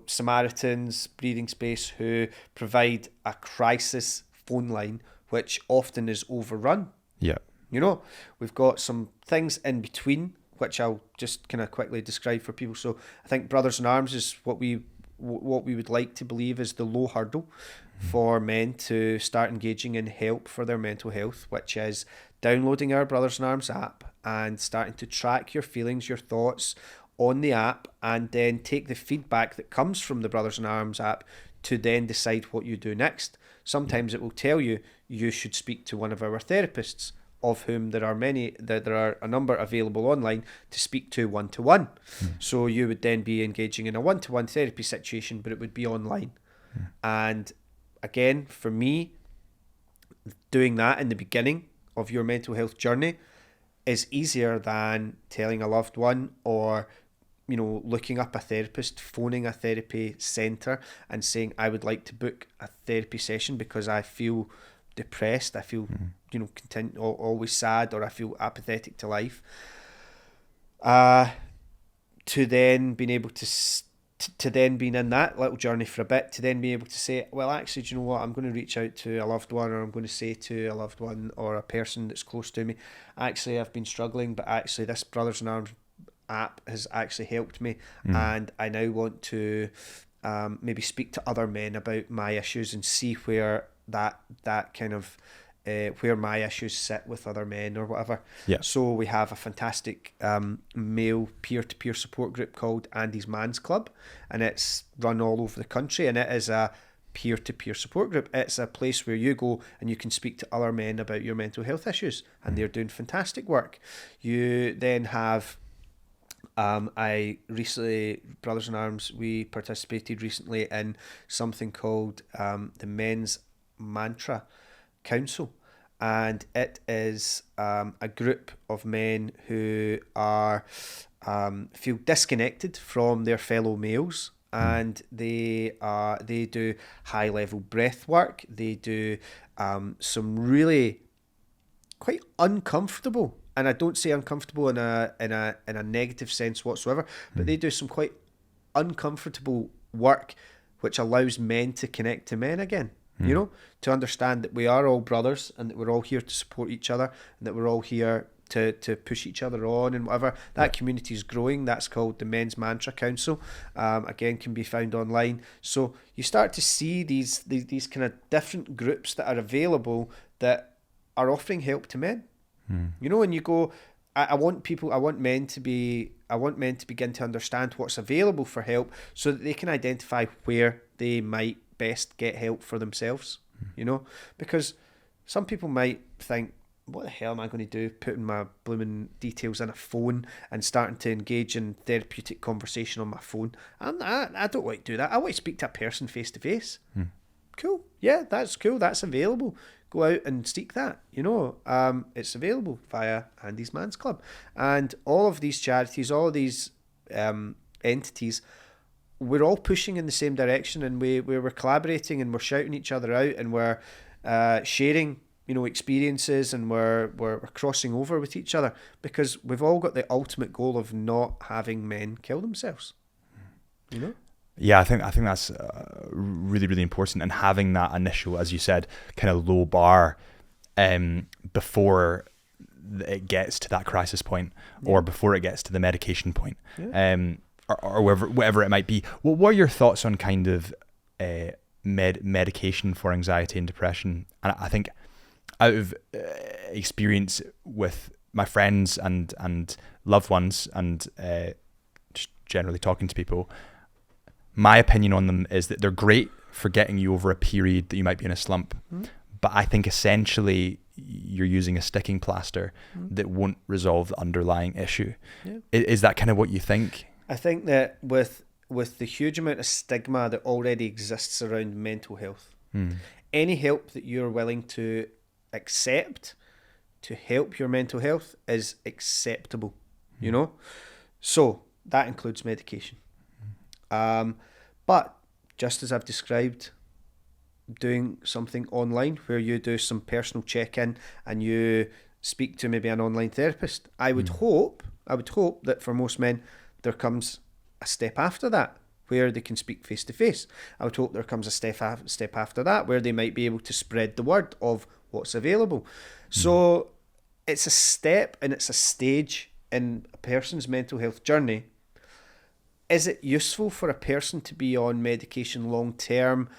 Samaritans, Breathing Space, who provide a crisis phone line, which often is overrun. Yeah. We've got some things in between, which I'll just kind of quickly describe for people. So I think Brothers in Arms is what we would like to believe is the low hurdle for men to start engaging in help for their mental health, which is downloading our Brothers in Arms app and starting to track your feelings, your thoughts on the app, and then take the feedback that comes from the Brothers in Arms app to then decide what you do next. Sometimes it will tell you should speak to one of our therapists, of whom there are a number available online to speak to one-to-one. So you would then be engaging in a one-to-one therapy situation, but it would be online. And again, for me, doing that in the beginning of your mental health journey is easier than telling a loved one, or looking up a therapist, phoning a therapy centre and saying, I would like to book a therapy session because I feel depressed, I feel content, always sad, or I feel apathetic to life. To then being able to then being in that little journey for a bit, to then be able to say, well, actually, do you know what, I'm going to reach out to a loved one, or I'm going to say to a loved one or a person that's close to me, actually, I've been struggling, but actually this Brothers in Arms app has actually helped me, and I now want to maybe speak to other men about my issues and see where that kind of where my issues sit with other men or whatever. Yeah. So we have a fantastic male peer-to-peer support group called Andy's Man's Club, and it's run all over the country, and it is a peer-to-peer support group. It's a place where you go and you can speak to other men about your mental health issues, and they're doing fantastic work. You then have Brothers in Arms, we participated recently in something called the Men's Mantra Council, and it is a group of men who are feel disconnected from their fellow males, and they do high level breath work. They do some really quite uncomfortable, and I don't say uncomfortable in a negative sense whatsoever, but they do some quite uncomfortable work which allows men to connect to men again. To understand that we are all brothers, and that we're all here to support each other, and that we're all here to push each other on and whatever. That community is growing. That's called the Men's Mantra Council. Again, can be found online. So you start to see these kind of different groups that are available that are offering help to men. And you go, I want men to begin to understand what's available for help, so that they can identify where they might best get help for themselves. Because some people might think, what the hell am I going to do, putting my blooming details in a phone and starting to engage in therapeutic conversation on my phone? I don't want to do that. I want to speak to a person face to face. Cool. Yeah, that's cool. That's available. Go out and seek that. It's available via Andy's Man's Club. And all of these charities, all of these entities, we're all pushing in the same direction, and we're collaborating, and we're shouting each other out, and we're sharing experiences, and we're crossing over with each other, because we've all got the ultimate goal of not having men kill themselves. Yeah, I think that's really, really important, and having that initial, as you said, kind of low bar before it gets to that crisis point, or before it gets to the medication point, or whatever it might be. What are your thoughts on kind of medication for anxiety and depression? And I think, out of experience with my friends and loved ones, and just generally talking to people, my opinion on them is that they're great for getting you over a period that you might be in a slump. But I think essentially you're using a sticking plaster that won't resolve the underlying issue. Is that kind of what you think? I think that with the huge amount of stigma that already exists around mental health, any help that you're willing to accept to help your mental health is acceptable, So that includes medication. But just as I've described, doing something online where you do some personal check-in and you speak to maybe an online therapist, I would hope that for most men there comes a step after that, where they can speak face to face. I would hope there comes a step after that where they might be able to spread the word of what's available. So it's a step and it's a stage in a person's mental health journey. Is it useful for a person to be on medication long term?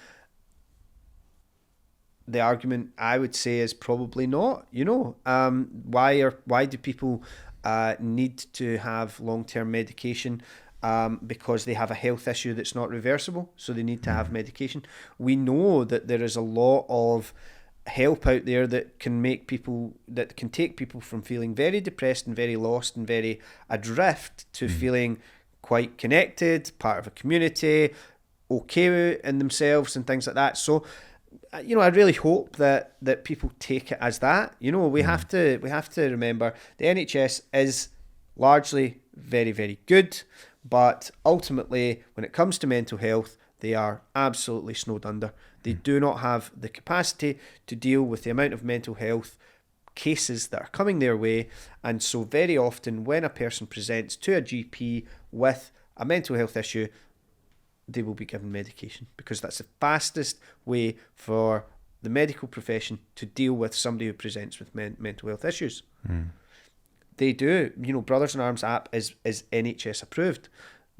The argument I would say is probably not. Why do people need to have long-term medication? Because they have a health issue that's not reversible, so they need to have medication. We know that there is a lot of help out there that can take people from feeling very depressed and very lost and very adrift to feeling quite connected, part of a community, okay in themselves and things like that. So I really hope that people take it as that. We have to remember the NHS is largely very, very good, but ultimately when it comes to mental health, they are absolutely snowed under. They do not have the capacity to deal with the amount of mental health cases that are coming their way, and so very often when a person presents to a GP with a mental health issue, they will be given medication, because that's the fastest way for the medical profession to deal with somebody who presents with mental health issues. They do. Brothers in Arms app is NHS approved.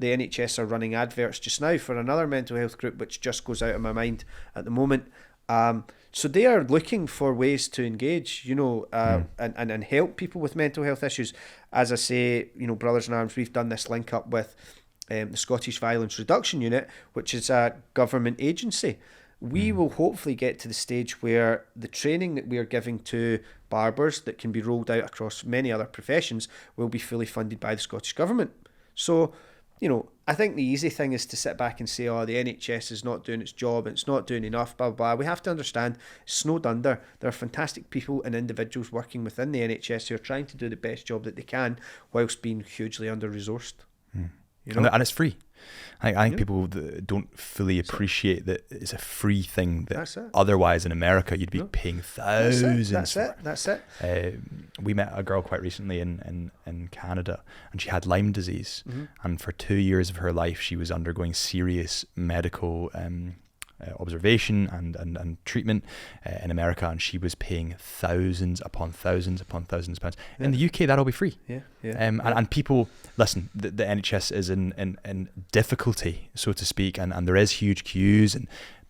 The NHS are running adverts just now for another mental health group, which just goes out of my mind at the moment. So they are looking for ways to engage, and help people with mental health issues. As I say, Brothers in Arms, we've done this link up with the Scottish Violence Reduction Unit, which is a government agency. We will hopefully get to the stage where the training that we are giving to barbers that can be rolled out across many other professions will be fully funded by the Scottish Government. So, I think the easy thing is to sit back and say, the NHS is not doing its job, it's not doing enough, blah, blah, blah. We have to understand, it's snowed under. There are fantastic people and individuals working within the NHS who are trying to do the best job that they can whilst being hugely under-resourced. And it's free. I think people don't fully appreciate that it's a free thing that otherwise in America you'd be paying thousands. That's it. We met a girl quite recently in Canada, and she had Lyme disease, and for 2 years of her life she was undergoing serious medical observation and treatment in America, and she was paying thousands upon thousands upon thousands of pounds. In the UK, that'll be free. And people, listen, the NHS is in difficulty, so to speak, and there is huge queues,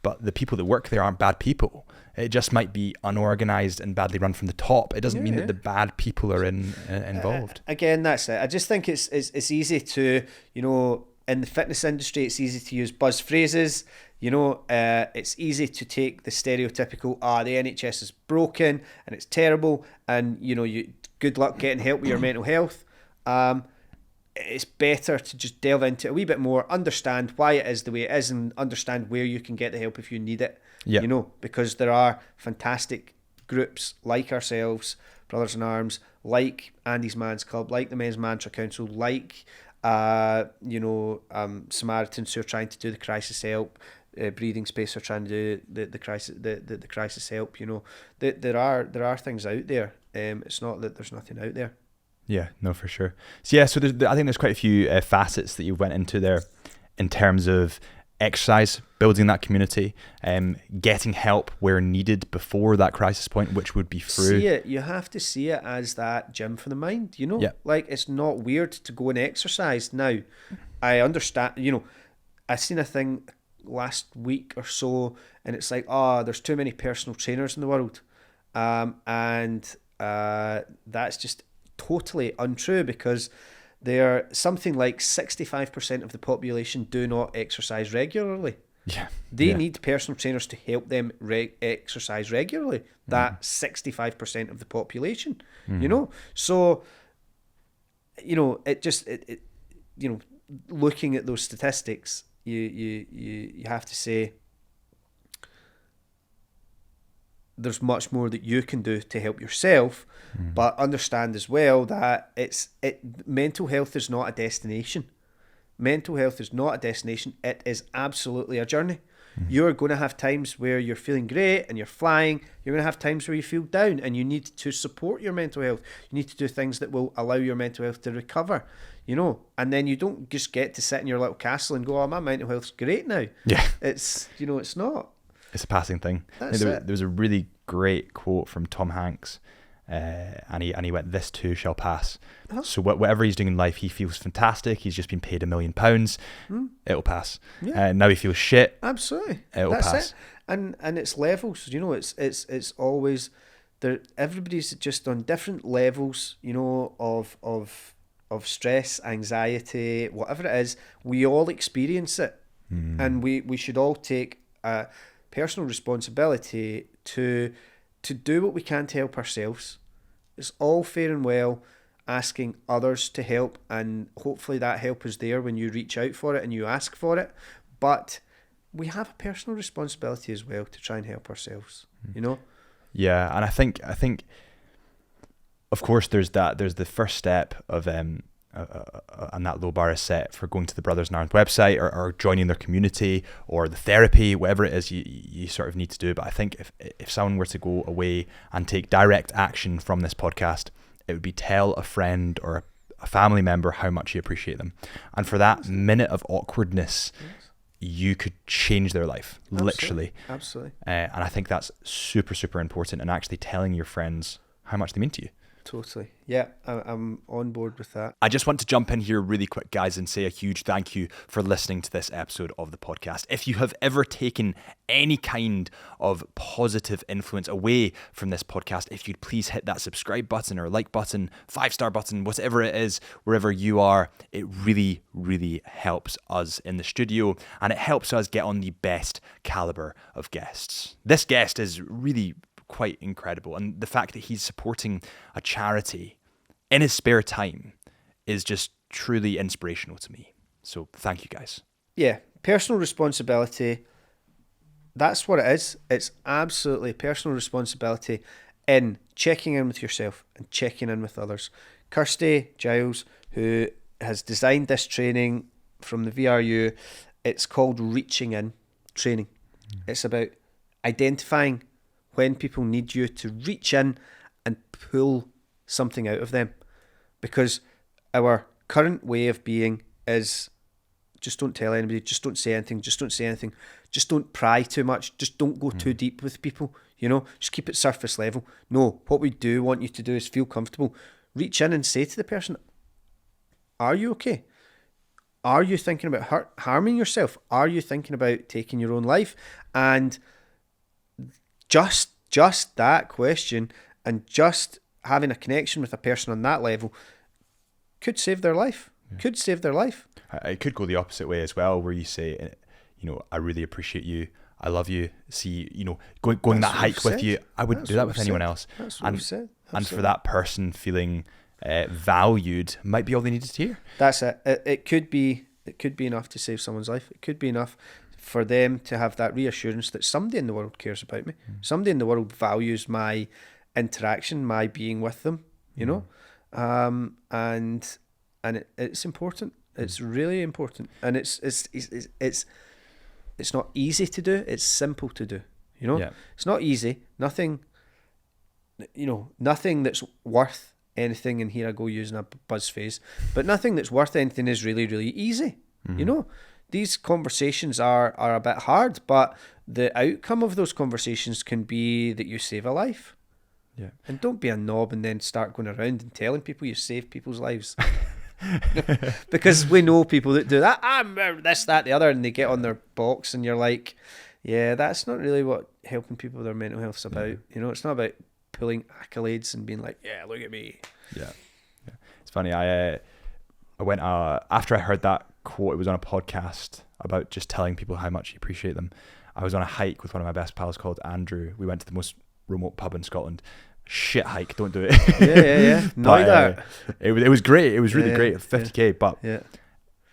but the people that work there aren't bad people. It just might be unorganized and badly run from the top. It doesn't mean that the bad people are involved. Again, that's it. I just think it's easy to, in the fitness industry, it's easy to use buzz phrases. It's easy to take the stereotypical, the NHS is broken and it's terrible, and you good luck getting help with your mental health. It's better to just delve into it a wee bit more, understand why it is the way it is, and understand where you can get the help if you need it. Because there are fantastic groups like ourselves, Brothers in Arms, like Andy's Man's Club, like the Men's Mantra Council, like Samaritans who are trying to do the crisis help, Breathing Space are trying to do the crisis help. There are things out there. It's not that there's nothing out there. Yeah, no, for sure. So I think there's quite a few facets that you went into there in terms of exercise, building that community, getting help where needed before that crisis point, which would be through. You have to see it as that gym for the mind, like it's not weird to go and exercise. Now, I understand, I seen a thing last week or so, and it's like, there's too many personal trainers in the world. And that's just totally untrue, because there something like 65% of the population do not exercise regularly. They need personal trainers to help them exercise regularly. That 65% of the population, So, looking at those statistics, you have to say there's much more that you can do to help yourself, but understand as well that mental health is not a destination. Mental health is not a destination. It is absolutely a journey. You're going to have times where you're feeling great and you're flying. You're going to have times where you feel down, and you need to support your mental health. You need to do things that will allow your mental health to recover, and then you don't just get to sit in your little castle and go, oh, my mental health's great now. Yeah. It's not. It's a passing thing. There was a really great quote from Tom Hanks, and he went, "This too shall pass." Uh-huh. So whatever he's doing in life, he feels fantastic. He's just been paid £1 million. It'll pass. Yeah. Now he feels shit. Absolutely. It'll pass. It. And it's levels. It's always there. Everybody's just on different levels. Of stress, anxiety, whatever it is. We all experience it, and we should all take personal responsibility to do what we can to help ourselves. It's all fair and well asking others to help, and hopefully that help is there when you reach out for it and you ask for it, but we have a personal responsibility as well to try and help ourselves. Yeah, and I think of course there's the first step of and that low bar is set for going to the Brothers in Arms website or joining their community or the therapy, whatever it is you sort of need to do. But I think if someone were to go away and take direct action from this podcast, it would be tell a friend or a family member how much you appreciate them. And for that minute of awkwardness, you could change their life, literally. Absolutely. And I think that's super, super important, and actually telling your friends how much they mean to you. Totally. Yeah, I'm on board with that. I just want to jump in here really quick, guys, and say a huge thank you for listening to this episode of the podcast. If you have ever taken any kind of positive influence away from this podcast, if you'd please hit that subscribe button or like button, 5-star button, whatever it is, wherever you are, it really, really helps us in the studio, and it helps us get on the best caliber of guests. This guest is really quite incredible, and the fact that he's supporting a charity in his spare time is just truly inspirational to me. So thank you, guys. Yeah, personal responsibility, that's what it is. It's absolutely personal responsibility in checking in with yourself and checking in with others. Kirsty Giles, who has designed this training from the VRU, it's called Reaching In training. It's about identifying when people need you to reach in and pull something out of them. Because our current way of being is just don't tell anybody, just don't say anything, just don't pry too much, just don't go too deep with people, just keep it surface level. No, what we do want you to do is feel comfortable. Reach in and say to the person, are you okay? Are you thinking about harming yourself? Are you thinking about taking your own life? And just that question and just having a connection with a person on that level could save their life. Could save their life. It could go the opposite way as well, where you say, I really appreciate you. I love you. See, going that hike with you. I wouldn't do that with anyone else. That's what we've said. And for that person feeling valued might be all they needed to hear. That's it. It could be enough to save someone's life. It could be enough for them to have that reassurance that somebody in the world cares about me. Somebody in the world values my interaction, my being with them, and it's important. It's really important, and it's not easy to do. It's simple to do. It's not easy. Nothing that's worth anything. And here I go using a buzz phrase, but nothing that's worth anything is really, really easy. These conversations are a bit hard, but the outcome of those conversations can be that you save a life. Yeah. And don't be a knob and then start going around and telling people you save people's lives. Because we know people that do that. I'm this, that, the other, and they get on their box and you're like, yeah, that's not really what helping people with their mental health's about. It's not about pulling accolades and being like, yeah, look at me. Yeah. It's funny. I went after I heard that quote, it was on a podcast about just telling people how much you appreciate them. I was on a hike with one of my best pals called Andrew. We went to the most remote pub in Scotland. Shit hike, don't do it. Yeah. Not that. It was great. It was really great. 50k, but yeah.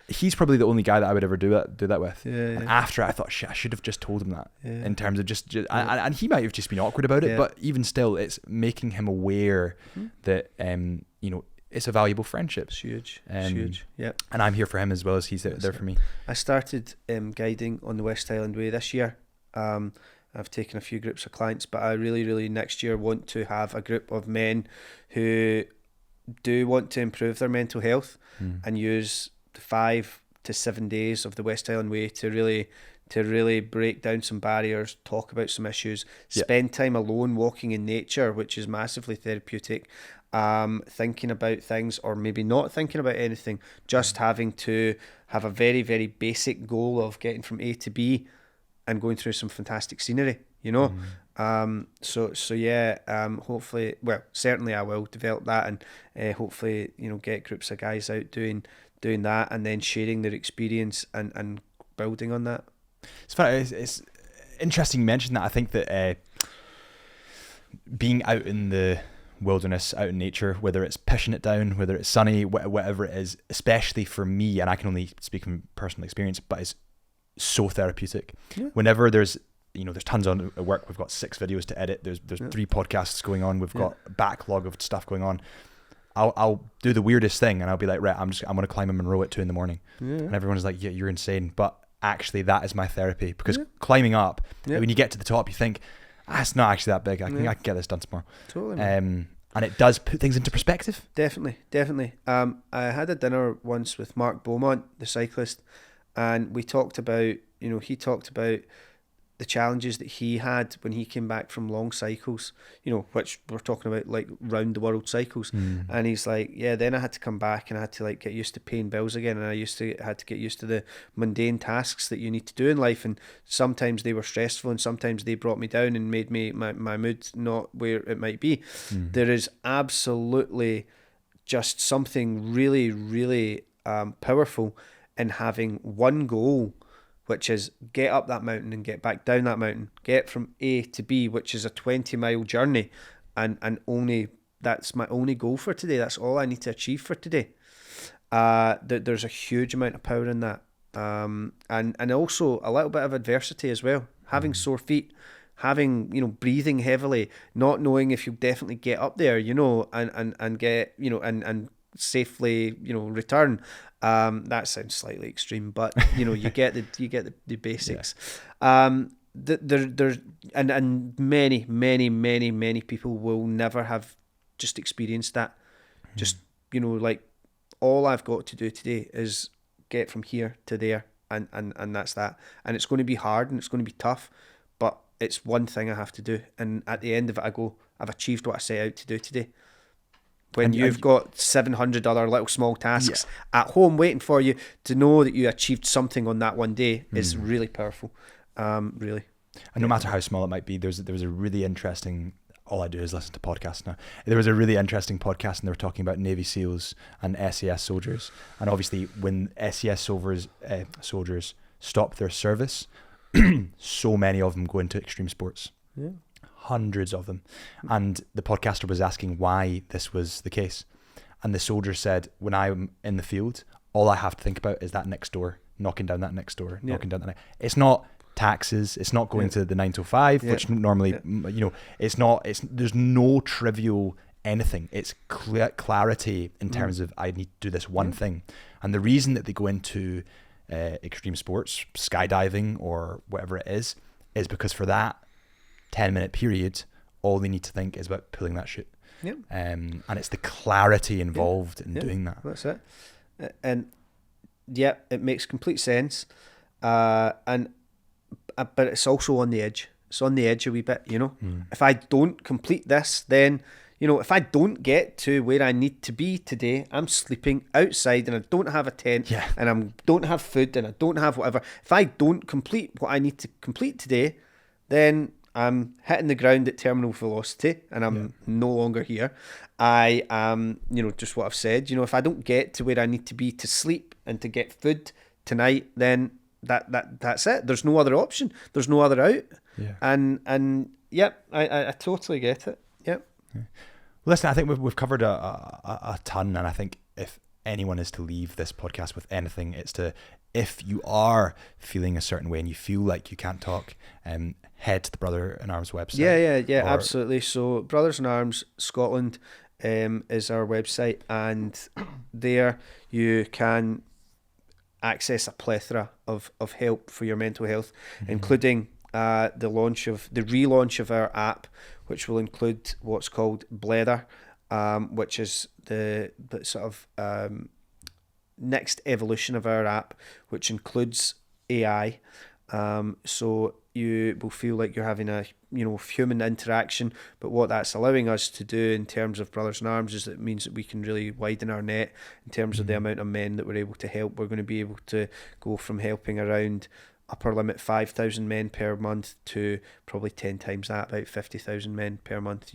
He's probably the only guy that I would ever do that with. Yeah. And after I thought, shit, I should have just told him that. Yeah. In terms of just and he might have just been awkward about it, but even still, it's making him aware that it's a valuable friendship. It's huge. It's huge. Yeah. And I'm here for him as well as he's there for me. I started guiding on the West Highland Way this year. I've taken a few groups of clients, but I really next year want to have a group of men who do want to improve their mental health and use the 5 to 7 days of the West Highland Way to really break down some barriers, talk about some issues, spend time alone walking in nature, which is massively therapeutic, thinking about things or maybe not thinking about anything, just having to have a very, very basic goal of getting from A to B and going through some fantastic scenery, you know. Hopefully, well, certainly I will develop that and hopefully, you know, get groups of guys out doing that and then sharing their experience and building on that. It's funny, it's interesting you mentioned that. I think that being out in the wilderness, out in nature, whether it's pishing it down, whether it's sunny, whatever it is, especially for me, and I can only speak from personal experience, but it's so therapeutic. Whenever there's tons of work, we've got 6 videos to edit, there's 3 podcasts going on, we've got a backlog of stuff going on, I'll do the weirdest thing and I'll be like, right, I'm going to climb a Monroe at 2 a.m. and everyone's like, yeah, you're insane, but actually that is my therapy, because climbing up, when you get to the top you think, it's not actually that big, I can get this done tomorrow. Totally. And it does put things into perspective. Definitely. I had a dinner once with Mark Beaumont, the cyclist, and we talked about, he talked about the challenges that he had when he came back from long cycles, which we're talking about like round the world cycles. And he's like, then I had to come back and I had to like get used to paying bills again, and I had to get used to the mundane tasks that you need to do in life, and sometimes they were stressful and sometimes they brought me down and made me my mood not where it might be. There is absolutely just something really, really powerful in having one goal, which is get up that mountain and get back down that mountain, get from A to B, which is a 20-mile journey, and only that's my only goal for today. That's all I need to achieve for today. There's a huge amount of power in that, and also a little bit of adversity as well. Having sore feet, having breathing heavily, not knowing if you'll definitely get up there, and get and safely return. That sounds slightly extreme, but you get the basics. There's many people will never have just experienced that. Just like all I've got to do today is get from here to there, and that's that. And it's going to be hard and it's going to be tough, but it's one thing I have to do, and at the end of it I go, I've achieved what I set out to do today. When you've got 700 other little small tasks at home waiting for you, to know that you achieved something on that one day is really powerful. Really. And no matter how small it might be, there was a really interesting, all I do is listen to podcasts now. There was a really interesting podcast and they were talking about Navy SEALs and SES soldiers. And obviously when SES soldiers stop their service, so many of them go into extreme sports. Yeah. Hundreds of them. And the podcaster was asking why this was the case. And the soldier said, when I'm in the field, all I have to think about is that next door, knocking down that next door, knocking down that next. It's not taxes, it's not going to the 9 to 5, which normally, there's no trivial anything. It's clarity in terms of I need to do this one thing. And the reason that they go into extreme sports, skydiving or whatever it is because for that 10-minute period, all they need to think is about pulling that chute. And it's the clarity involved in doing that. That's it. And it makes complete sense. But it's also on the edge. It's on the edge a wee bit, If I don't complete this, then, if I don't get to where I need to be today, I'm sleeping outside and I don't have a tent and I don't have food and I don't have whatever. If I don't complete what I need to complete today, then I'm hitting the ground at terminal velocity and I'm no longer here. I am, just what I've said, if I don't get to where I need to be to sleep and to get food tonight, then that's it. There's no other option. There's no other out. Yeah. And I totally get it. Yep. Yeah. Listen, I think we've covered a ton, and I think if anyone is to leave this podcast with anything, it's to, if you are feeling a certain way and you feel like you can't talk, head to the Brother in Arms website. Yeah, absolutely. So Brothers in Arms Scotland is our website, and there you can access a plethora of help for your mental health, including the relaunch of our app, which will include what's called Blether, which is the sort of next evolution of our app, which includes AI. So you will feel like you're having a human interaction, but what that's allowing us to do in terms of Brothers in Arms is it means that we can really widen our net in terms of the amount of men that we're able to help. We're going to be able to go from helping around upper limit 5,000 men per month to probably 10 times that, about 50,000 men per month,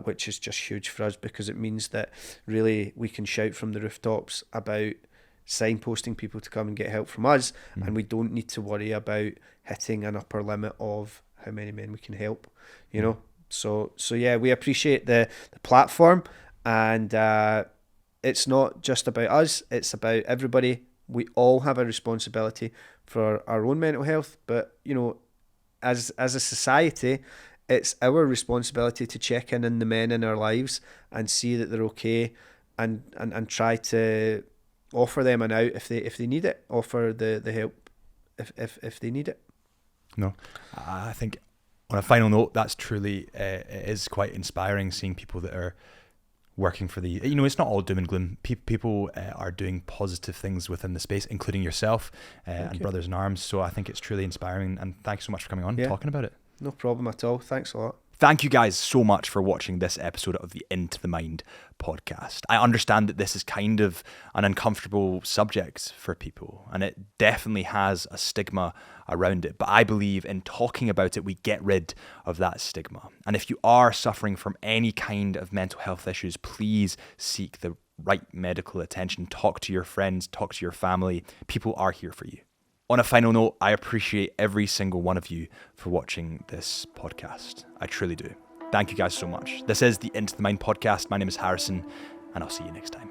which is just huge for us, because it means that really we can shout from the rooftops about signposting people to come and get help from us, and we don't need to worry about hitting an upper limit of how many men we can help, So yeah, we appreciate the platform, and it's not just about us, it's about everybody. We all have a responsibility for our own mental health, but as a society, it's our responsibility to check in the men in our lives and see that they're okay, and try to offer them an out if they need it, offer the help if they need it. No, I think on a final note, that's truly, it is quite inspiring seeing people that are working for the, it's not all doom and gloom. People are doing positive things within the space, including yourself and Brothers in Arms. So I think it's truly inspiring, and thanks so much for coming on and talking about it. No problem at all. Thanks a lot. Thank you guys so much for watching this episode of the Into the Mind podcast. I understand that this is kind of an uncomfortable subject for people, and it definitely has a stigma around it. But I believe in talking about it, we get rid of that stigma. And if you are suffering from any kind of mental health issues, please seek the right medical attention. Talk to your friends, talk to your family. People are here for you. On a final note, I appreciate every single one of you for watching this podcast. I truly do. Thank you guys so much. This is the Into the Mind podcast. My name is Harrison, and I'll see you next time.